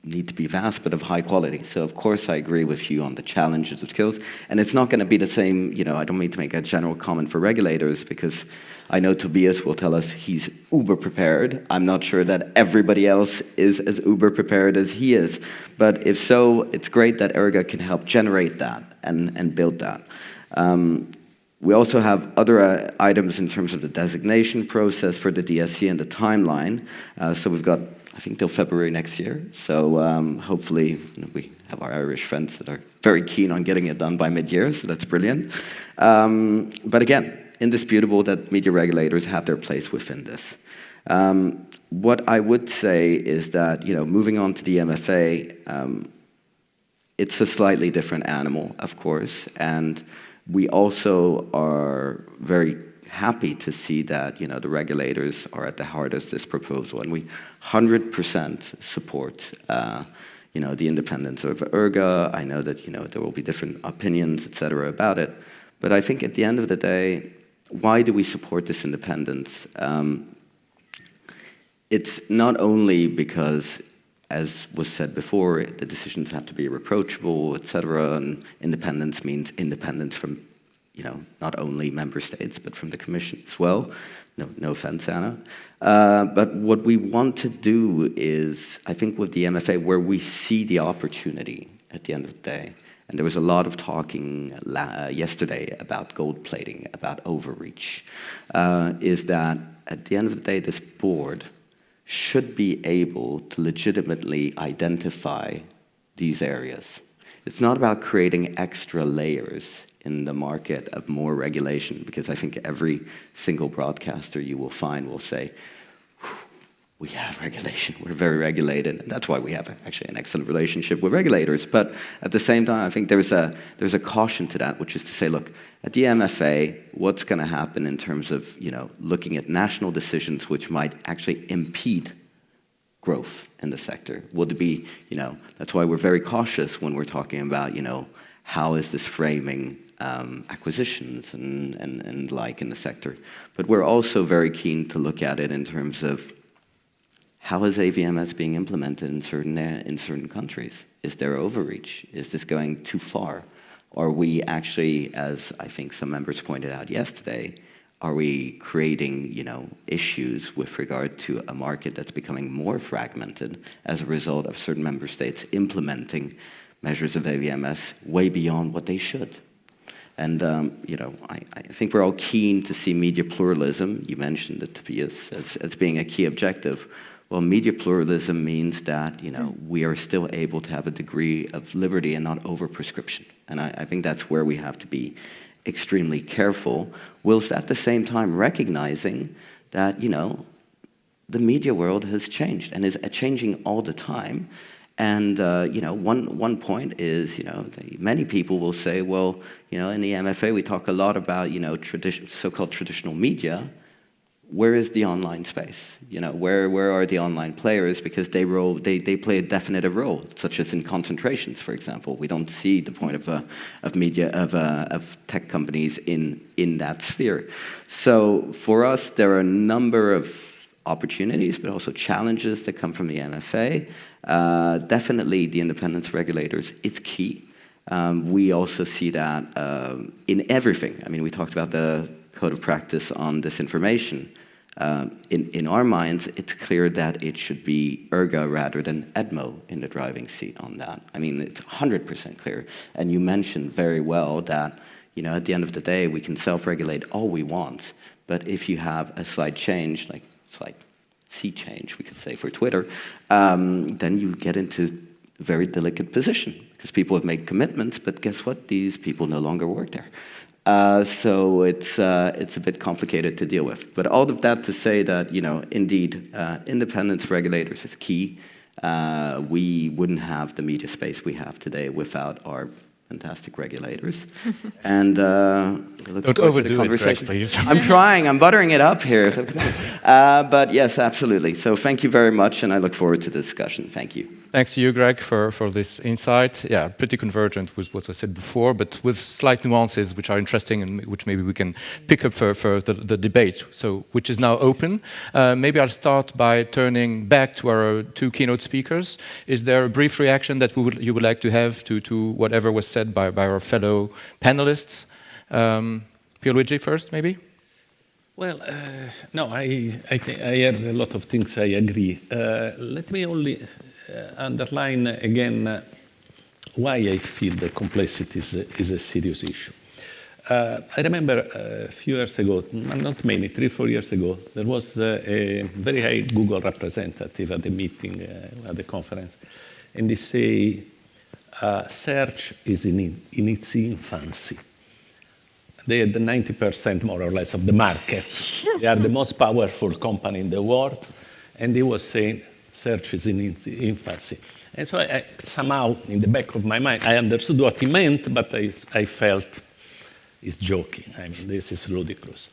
need to be vast, but of high quality. So of course I agree with you on the challenges of skills, and it's not going to be the same, I don't mean to make a general comment for regulators, because I know Tobias will tell us he's uber prepared. I'm not sure that everybody else is as uber prepared as he is, but if so, it's great that ERGA can help generate that and build that. We also have other items in terms of the designation process for the DSC and the timeline. So we've got, I think, till February next year. So hopefully we have our Irish friends that are very keen on getting it done by mid-year, so that's brilliant. But again, indisputable that media regulators have their place within this. What I would say is that, moving on to the MFA, it's a slightly different animal, of course, and we also are very happy to see that the regulators are at the heart of this proposal, and we 100% support the independence of ERGA. I know that there will be different opinions, etc., about it, but I think at the end of the day, why do we support this independence? It's not only because, as was said before, the decisions have to be irreproachable, etc., and independence means independence from, not only member states, but from the Commission as well. No offense, Anna. But what we want to do is, I think with the MFA, where we see the opportunity at the end of the day, and there was a lot of talking yesterday about gold plating, about overreach, is that at the end of the day, this board should be able to legitimately identify these areas. It's not about creating extra layers in the market of more regulation, because I think every single broadcaster you will find will say, we have regulation, we're very regulated, and that's why we have actually an excellent relationship with regulators. But at the same time, I think there's a caution to that, which is to say, look, at the MFA, what's going to happen in terms of looking at national decisions which might actually impede growth in the sector? Would it be, that's why we're very cautious when we're talking about, how is this framing acquisitions and like in the sector. But we're also very keen to look at it in terms of how is AVMS being implemented in certain countries? Is there overreach? Is this going too far? Are we actually, as I think some members pointed out yesterday, are we creating, issues with regard to a market that's becoming more fragmented as a result of certain member states implementing measures of AVMS way beyond what they should? And, I think we're all keen to see media pluralism. You mentioned it, Tobias, as being a key objective. Well, media pluralism means that, we are still able to have a degree of liberty and not over-prescription. And I think that's where we have to be extremely careful, whilst at the same time recognizing that, the media world has changed and is changing all the time. And, one point is, many people will say, well, in the MFA we talk a lot about, so-called traditional media. Where is the online space? Where are the online players? Because they play a definitive role, such as in concentrations, for example. We don't see the point of tech companies in that sphere. So for us, there are a number of opportunities, but also challenges that come from the MFA. Definitely, the independence regulators is key. We also see that in everything. I mean, we talked about the code of practice on disinformation. In our minds, it's clear that it should be ERGA rather than EDMO in the driving seat on that. I mean, it's 100% clear. And you mentioned very well that, at the end of the day, we can self-regulate all we want, but if you have a slight change, like slight sea change, we could say for Twitter, then you get into a very delicate position, because people have made commitments, but guess what? These people no longer work there. So it's a bit complicated to deal with. But all of that to say that, indeed, independence regulators is key. We wouldn't have the media space we have today without our fantastic regulators. And
don't overdo it, Greg, please.
I'm trying. I'm buttering it up here. But yes, absolutely. So thank you very much, and I look forward to the discussion. Thank you.
Thanks to you, Greg, for this insight. Yeah, pretty convergent with what I said before, but with slight nuances which are interesting and which maybe we can pick up for the debate, so which is now open. Maybe I'll start by turning back to our two keynote speakers. Is there a brief reaction that you would like to have to whatever was said by our fellow panelists? Pierluigi first, maybe?
Well, no, I have a lot of things I agree. Let me only underline again why I feel that complexity is a serious issue. I remember a few years ago, not many, 3-4 years ago, there was a very high Google representative at the meeting, at the conference, and they say, search is in its infancy. They had 90% more or less of the market. They are the most powerful company in the world, and they were saying, search is in its infancy. And so I somehow, in the back of my mind, I understood what he meant, but I felt he's joking. I mean, this is ludicrous.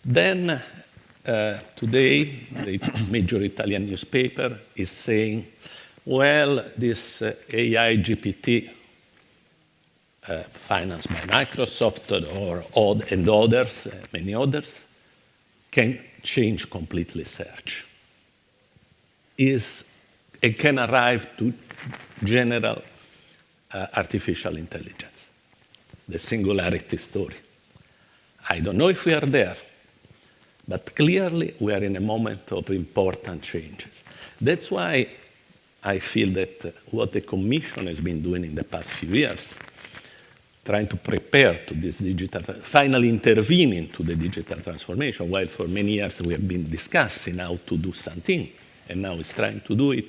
Then, today, the major Italian newspaper is saying, well, this AI GPT financed by Microsoft and others, many others, can change completely search. It can arrive to general artificial intelligence, the singularity story. I don't know if we are there, but clearly we are in a moment of important changes. That's why I feel that what the Commission has been doing in the past few years, trying to prepare to this digital, finally intervening to the digital transformation, while for many years we have been discussing how to do something, and now it's trying to do it,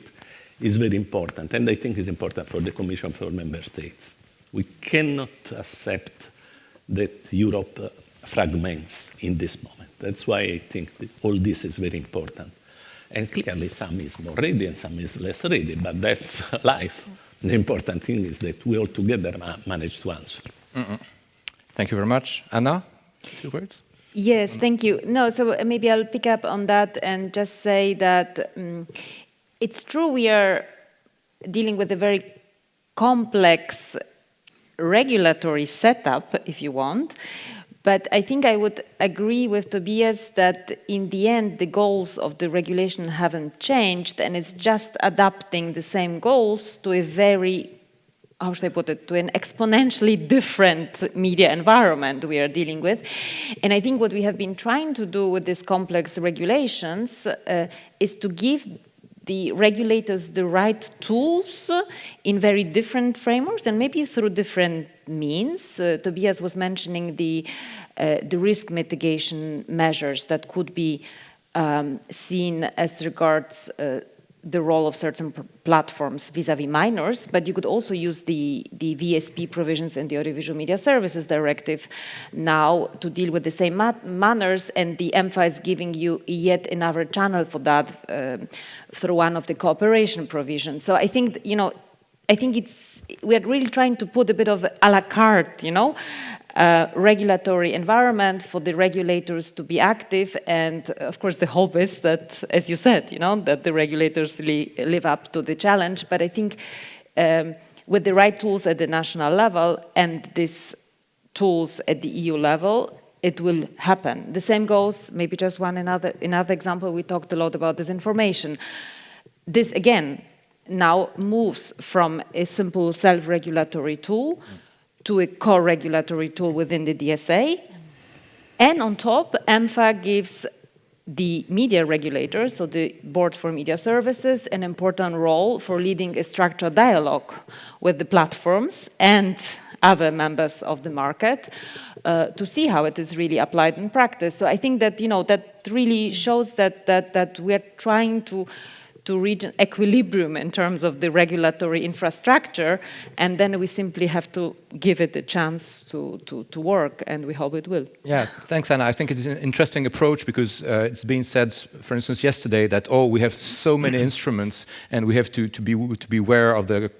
is very important. And I think it's important for the Commission, for member states. We cannot accept that Europe fragments in this moment. That's why I think that all this is very important. And clearly some is more ready and some is less ready, but that's life. The important thing is that we all together manage to answer.
Thank you very much. Anna, 2 words?
Yes, thank you. No, so maybe I'll pick up on that and just say that it's true we are dealing with a very complex regulatory setup, if you want, but I think I would agree with Tobias that in the end the goals of the regulation haven't changed, and it's just adapting the same goals to a very, how should I put it, to an exponentially different media environment we are dealing with. And I think what we have been trying to do with these complex regulations is to give the regulators the right tools in very different frameworks and maybe through different means. Tobias was mentioning the risk mitigation measures that could be seen as regards the role of certain platforms vis-à-vis minors, but you could also use the VSP provisions in the Audiovisual Media Services Directive now to deal with the same manners, and the EMFA is giving you yet another channel for that through one of the cooperation provisions. So I think, we are really trying to put a bit of a la carte, regulatory environment for the regulators to be active, and of course the hope is that, as you said, that the regulators really live up to the challenge. But I think with the right tools at the national level and these tools at the EU level, it will happen. The same goes, maybe just another example, we talked a lot about disinformation. This again now moves from a simple self-regulatory tool to a co-regulatory tool within the DSA. And on top, EMFA gives the media regulators, so the Board for Media Services, an important role for leading a structured dialogue with the platforms and other members of the market to see how it is really applied in practice. So I think that, that really shows that we are trying to to reach an equilibrium in terms of the regulatory infrastructure, and then we simply have to give it a chance to work, and we hope it will.
Yeah, thanks, Anna. I think it's an interesting approach because it's been said, for instance, yesterday that, we have so many instruments and we have to be aware of the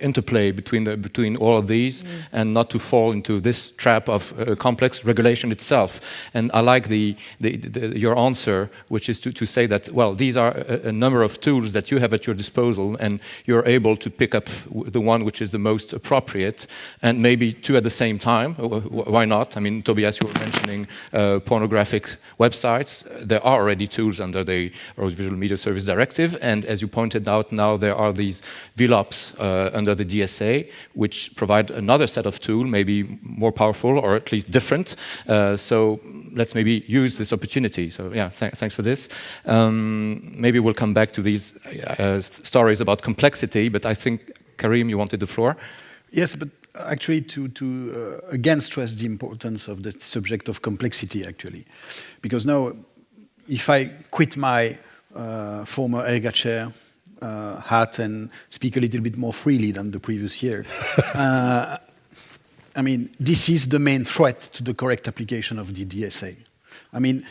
interplay between all of these and not to fall into this trap of complex regulation itself. And I like your answer, which is to say that, well, these are a number of tools that you have at your disposal and you're able to pick up the one which is the most appropriate, and maybe two at the same time. Why not? I mean, Tobias, you were mentioning pornographic websites. There are already tools under the Audiovisual Media Service Directive, and as you pointed out, now there are these VLOPs under the DSA, which provide another set of tools, maybe more powerful or at least different. So let's maybe use this opportunity. So yeah, thanks for this. Maybe we'll come back to these stories about complexity, but I think, Karim, you wanted the floor?
Yes, but actually to again stress the importance of the subject of complexity, actually. Because now, if I quit my former ERGA chair hat and speak a little bit more freely than the previous year, I mean, this is the main threat to the correct application of the DSA. I mean,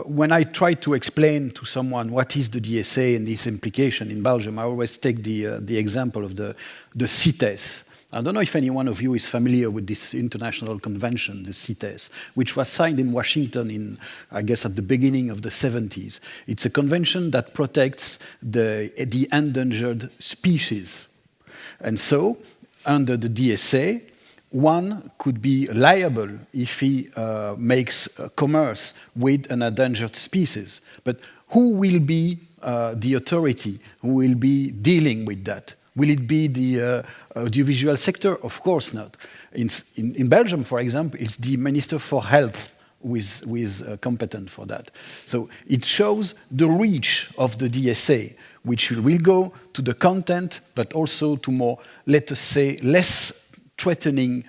when I try to explain to someone what is the DSA and this implication in Belgium, I always take the example of the CITES. I don't know if any one of you is familiar with this international convention, the CITES, which was signed in Washington I guess, at the beginning of the 70s. It's a convention that protects the endangered species. And so, under the DSA, one could be liable if he makes commerce with an endangered species. But who will be the authority who will be dealing with that? Will it be the audiovisual sector? Of course not. In Belgium, for example, it's the Minister for Health who is competent for that. So it shows the reach of the DSA, which will go to the content, but also to more, let us say, less threatening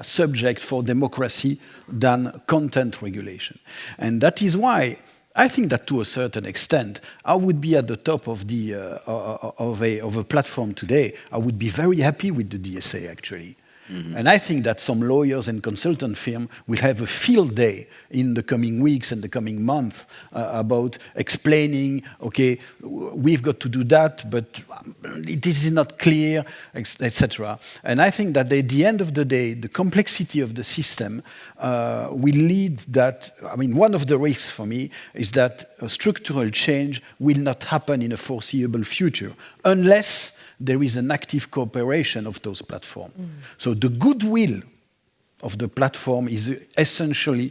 subject for democracy than content regulation. And that is why I think that to a certain extent, I would be at the top of a platform today. I would be very happy with the DSA, actually. Mm-hmm. And I think that some lawyers and consultant firms will have a field day in the coming weeks and the coming month about explaining, okay, we've got to do that, but this is not clear, etc. And I think that at the end of the day, the complexity of the system will lead that, I mean, one of the risks for me is that a structural change will not happen in a foreseeable future unless there is an active cooperation of those platforms. Mm. So the goodwill of the platform is an essential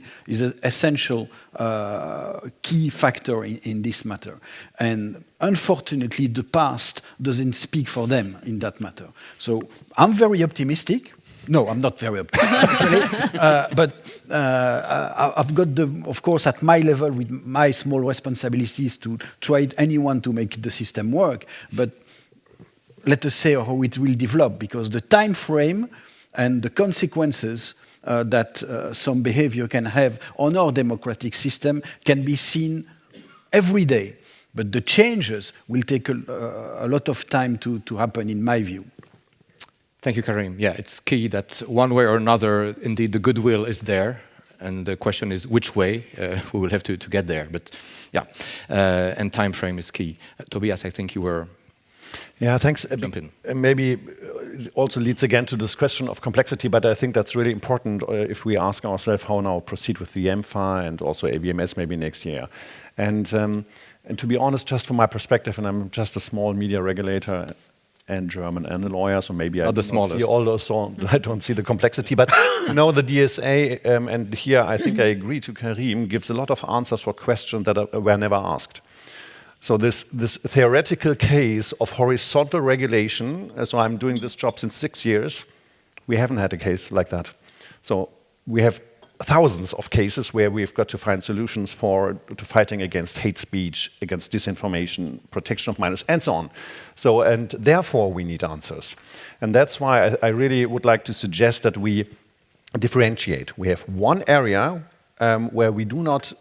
key factor in this matter. And unfortunately, the past doesn't speak for them in that matter. So I'm very optimistic. No, I'm not very optimistic, actually. But I've got, of course, at my level, with my small responsibilities, to try anyone to make the system work. But let us say how it will develop, because the time frame and the consequences that some behavior can have on our democratic system can be seen every day. But the changes will take a lot of time to happen, in my view.
Thank you, Karim. Yeah, it's key that one way or another, indeed, the goodwill is there. And the question is which way we will have to get there. But yeah, and time frame is key. Tobias, I think you were...
Yeah, thanks.
Jump in.
Maybe it also leads again to this question of complexity, but I think that's really important if we ask ourselves how now proceed with the EMFA and also AVMS maybe next year. And to be honest, just from my perspective, and I'm just a small media regulator and German and a lawyer, so maybe I don't see all those, so I don't see the complexity. But you know, the DSA, and here I think I agree to Karim, gives a lot of answers for questions that were never asked. So this theoretical case of horizontal regulation, so I'm doing this job since 6 years, we haven't had a case like that. So we have thousands of cases where we've got to find solutions to fighting against hate speech, against disinformation, protection of minors, and so on. So, and therefore we need answers. And that's why I really would like to suggest that we differentiate. We have one area where we do not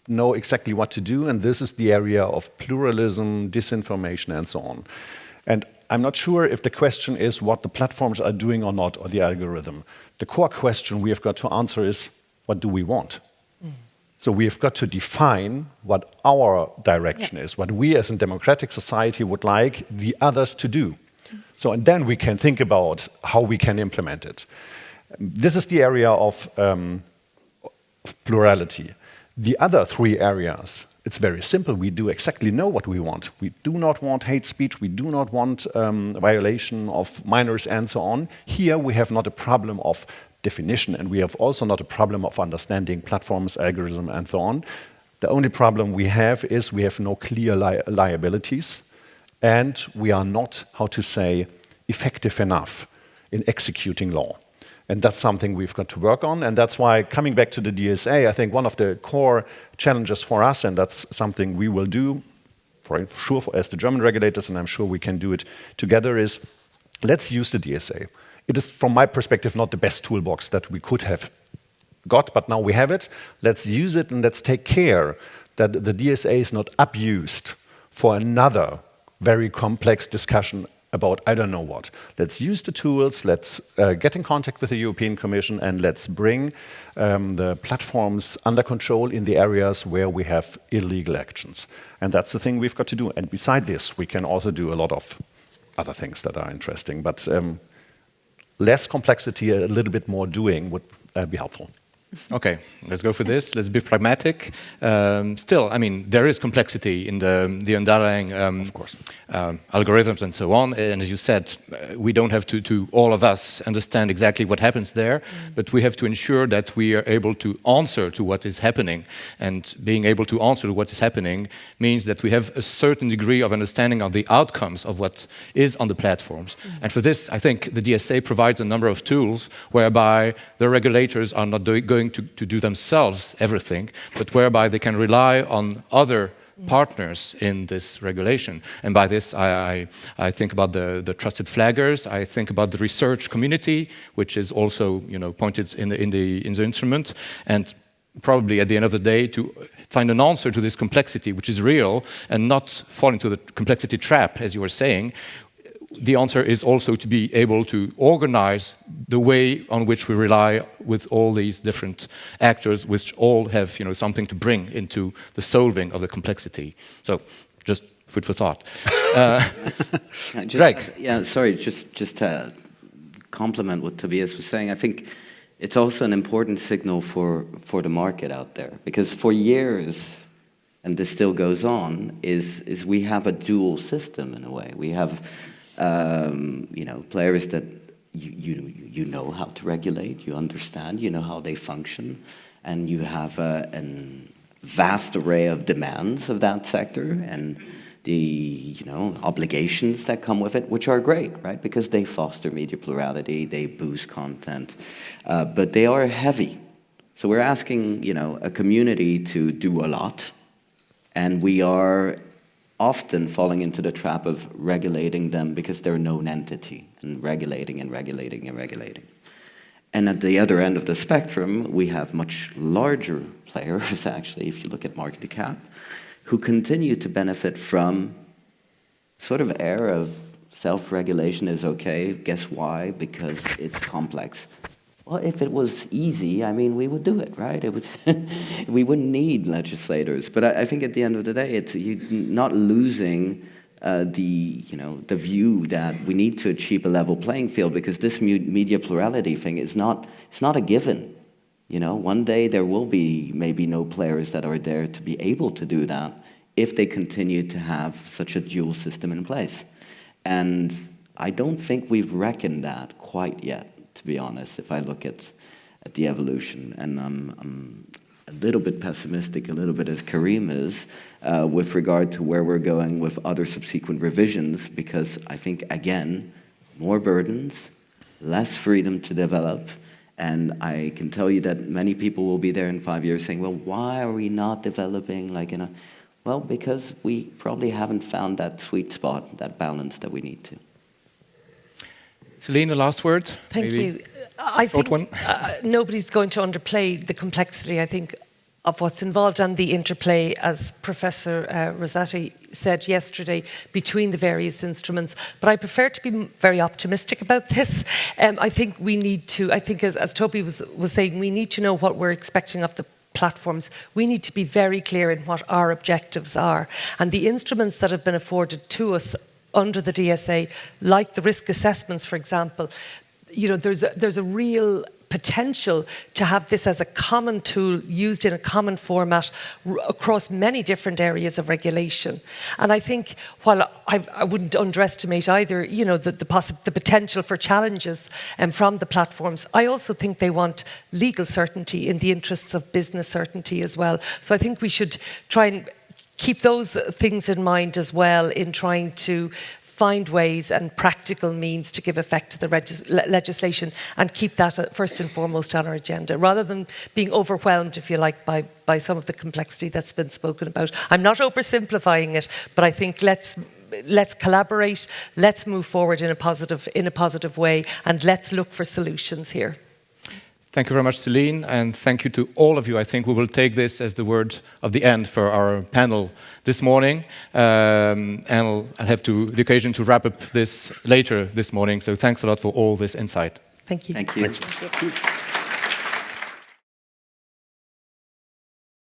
know exactly what to do, and this is the area of pluralism, disinformation, and so on. And I'm not sure if the question is what the platforms are doing or not, or the algorithm. The core question we have got to answer is, what do we want? So we have got to define what our direction is, what we as a democratic society would like the others to do. So, and then we can think about how we can implement it. This is the area of plurality. The other three areas, it's very simple. We do exactly know what we want. We do not want hate speech. We do not want violation of minors and so on. Here we have not a problem of definition, and we have also not a problem of understanding platforms, algorithm, and so on. The only problem we have is we have no clear liabilities, and we are not, how to say, effective enough in executing law. And that's something we've got to work on, and that's why, coming back to the DSA, I think one of the core challenges for us, and that's something we will do, for sure, as the German regulators, and I'm sure we can do it together, is let's use the DSA. It is, from my perspective, not the best toolbox that we could have got, but now we have it. Let's use it, and let's take care that the DSA is not abused for another very complex discussion about I don't know what. Let's use the tools, let's get in contact with the European Commission, and let's bring the platforms under control in the areas where we have illegal actions. And that's the thing we've got to do. And beside this, we can also do a lot of other things that are interesting. But less complexity, a little bit more doing would be helpful.
Okay, let's go for this. Let's be pragmatic. Still, I mean, there is complexity in the underlying of course, algorithms and so on. And as you said, we don't have to all of us understand exactly what happens there, but we have to ensure that we are able to answer to what is happening. And being able to answer to what is happening means that we have a certain degree of understanding of the outcomes of what is on the platforms. And for this, I think the DSA provides a number of tools whereby the regulators are not going to do themselves everything, but whereby they can rely on other partners in this regulation. And by this, I think about the trusted flaggers. I think about the research community, which is also pointed in the instrument. And probably at the end of the day, to find an answer to this complexity, which is real, and not fall into the complexity trap, as you were saying. The answer is also to be able to organize the way on which we rely with all these different actors, which all have something to bring into the solving of the complexity. So, just food for thought. Greg.
Just to complement what Tobias was saying, I think it's also an important signal for the market out there, because for years, and this still goes on, is we have a dual system in a way. We have players that you know how to regulate, you understand, you know how they function, and you have a vast array of demands of that sector and the obligations that come with it, which are great, right? Because they foster media plurality, they boost content, but they are heavy. So we're asking a community to do a lot, and we are often falling into the trap of regulating them because they're a known entity, and regulating and regulating and regulating. And at the other end of the spectrum, we have much larger players, actually, if you look at market cap, who continue to benefit from sort of air of self-regulation is okay. Guess why? Because it's complex. Well, if it was easy, I mean, we would do it, right? It would we wouldn't need legislators. But I think at the end of the day, it's not losing the view that we need to achieve a level playing field, because this media plurality thing is it's not a given. One day there will be maybe no players that are there to be able to do that if they continue to have such a dual system in place. And I don't think we've reckoned that quite yet, to be honest, if I look at the evolution. And I'm a little bit pessimistic, a little bit as Karim is, with regard to where we're going with other subsequent revisions, because I think, again, more burdens, less freedom to develop. And I can tell you that many people will be there in 5 years saying, well, why are we not developing well, because we probably haven't found that sweet spot, that balance that we need to.
Celine, the last word.
Thank you. I think nobody's going to underplay the complexity. I think what's involved and the interplay, as Professor Rosati said yesterday, between the various instruments. But I prefer to be very optimistic about this. I think we need to, I think as Toby was saying, we need to know what we're expecting of the platforms. We need to be very clear in what our objectives are. And the instruments that have been afforded to us under the DSA, like the risk assessments, for example, you know, there's a real potential to have this as a common tool used in a common format across many different areas of regulation. And I think, while I wouldn't underestimate either, you know, the potential for challenges from the platforms, I also think they want legal certainty in the interests of business certainty as well. So I think we should try and keep those things in mind as well in trying to find ways and practical means to give effect to the legislation and keep that first and foremost on our agenda, rather than being overwhelmed, if you like, by some of the complexity that's been spoken about. I'm not oversimplifying it, but I think let's collaborate, let's move forward in a positive way, and let's look for solutions here.
Thank you very much, Celine, and thank you to all of you. I think we will take this as the word of the end for our panel this morning. And I'll have the occasion to wrap up this later this morning. So thanks a lot for all this insight.
Thank you.
Thank you.
Thank you.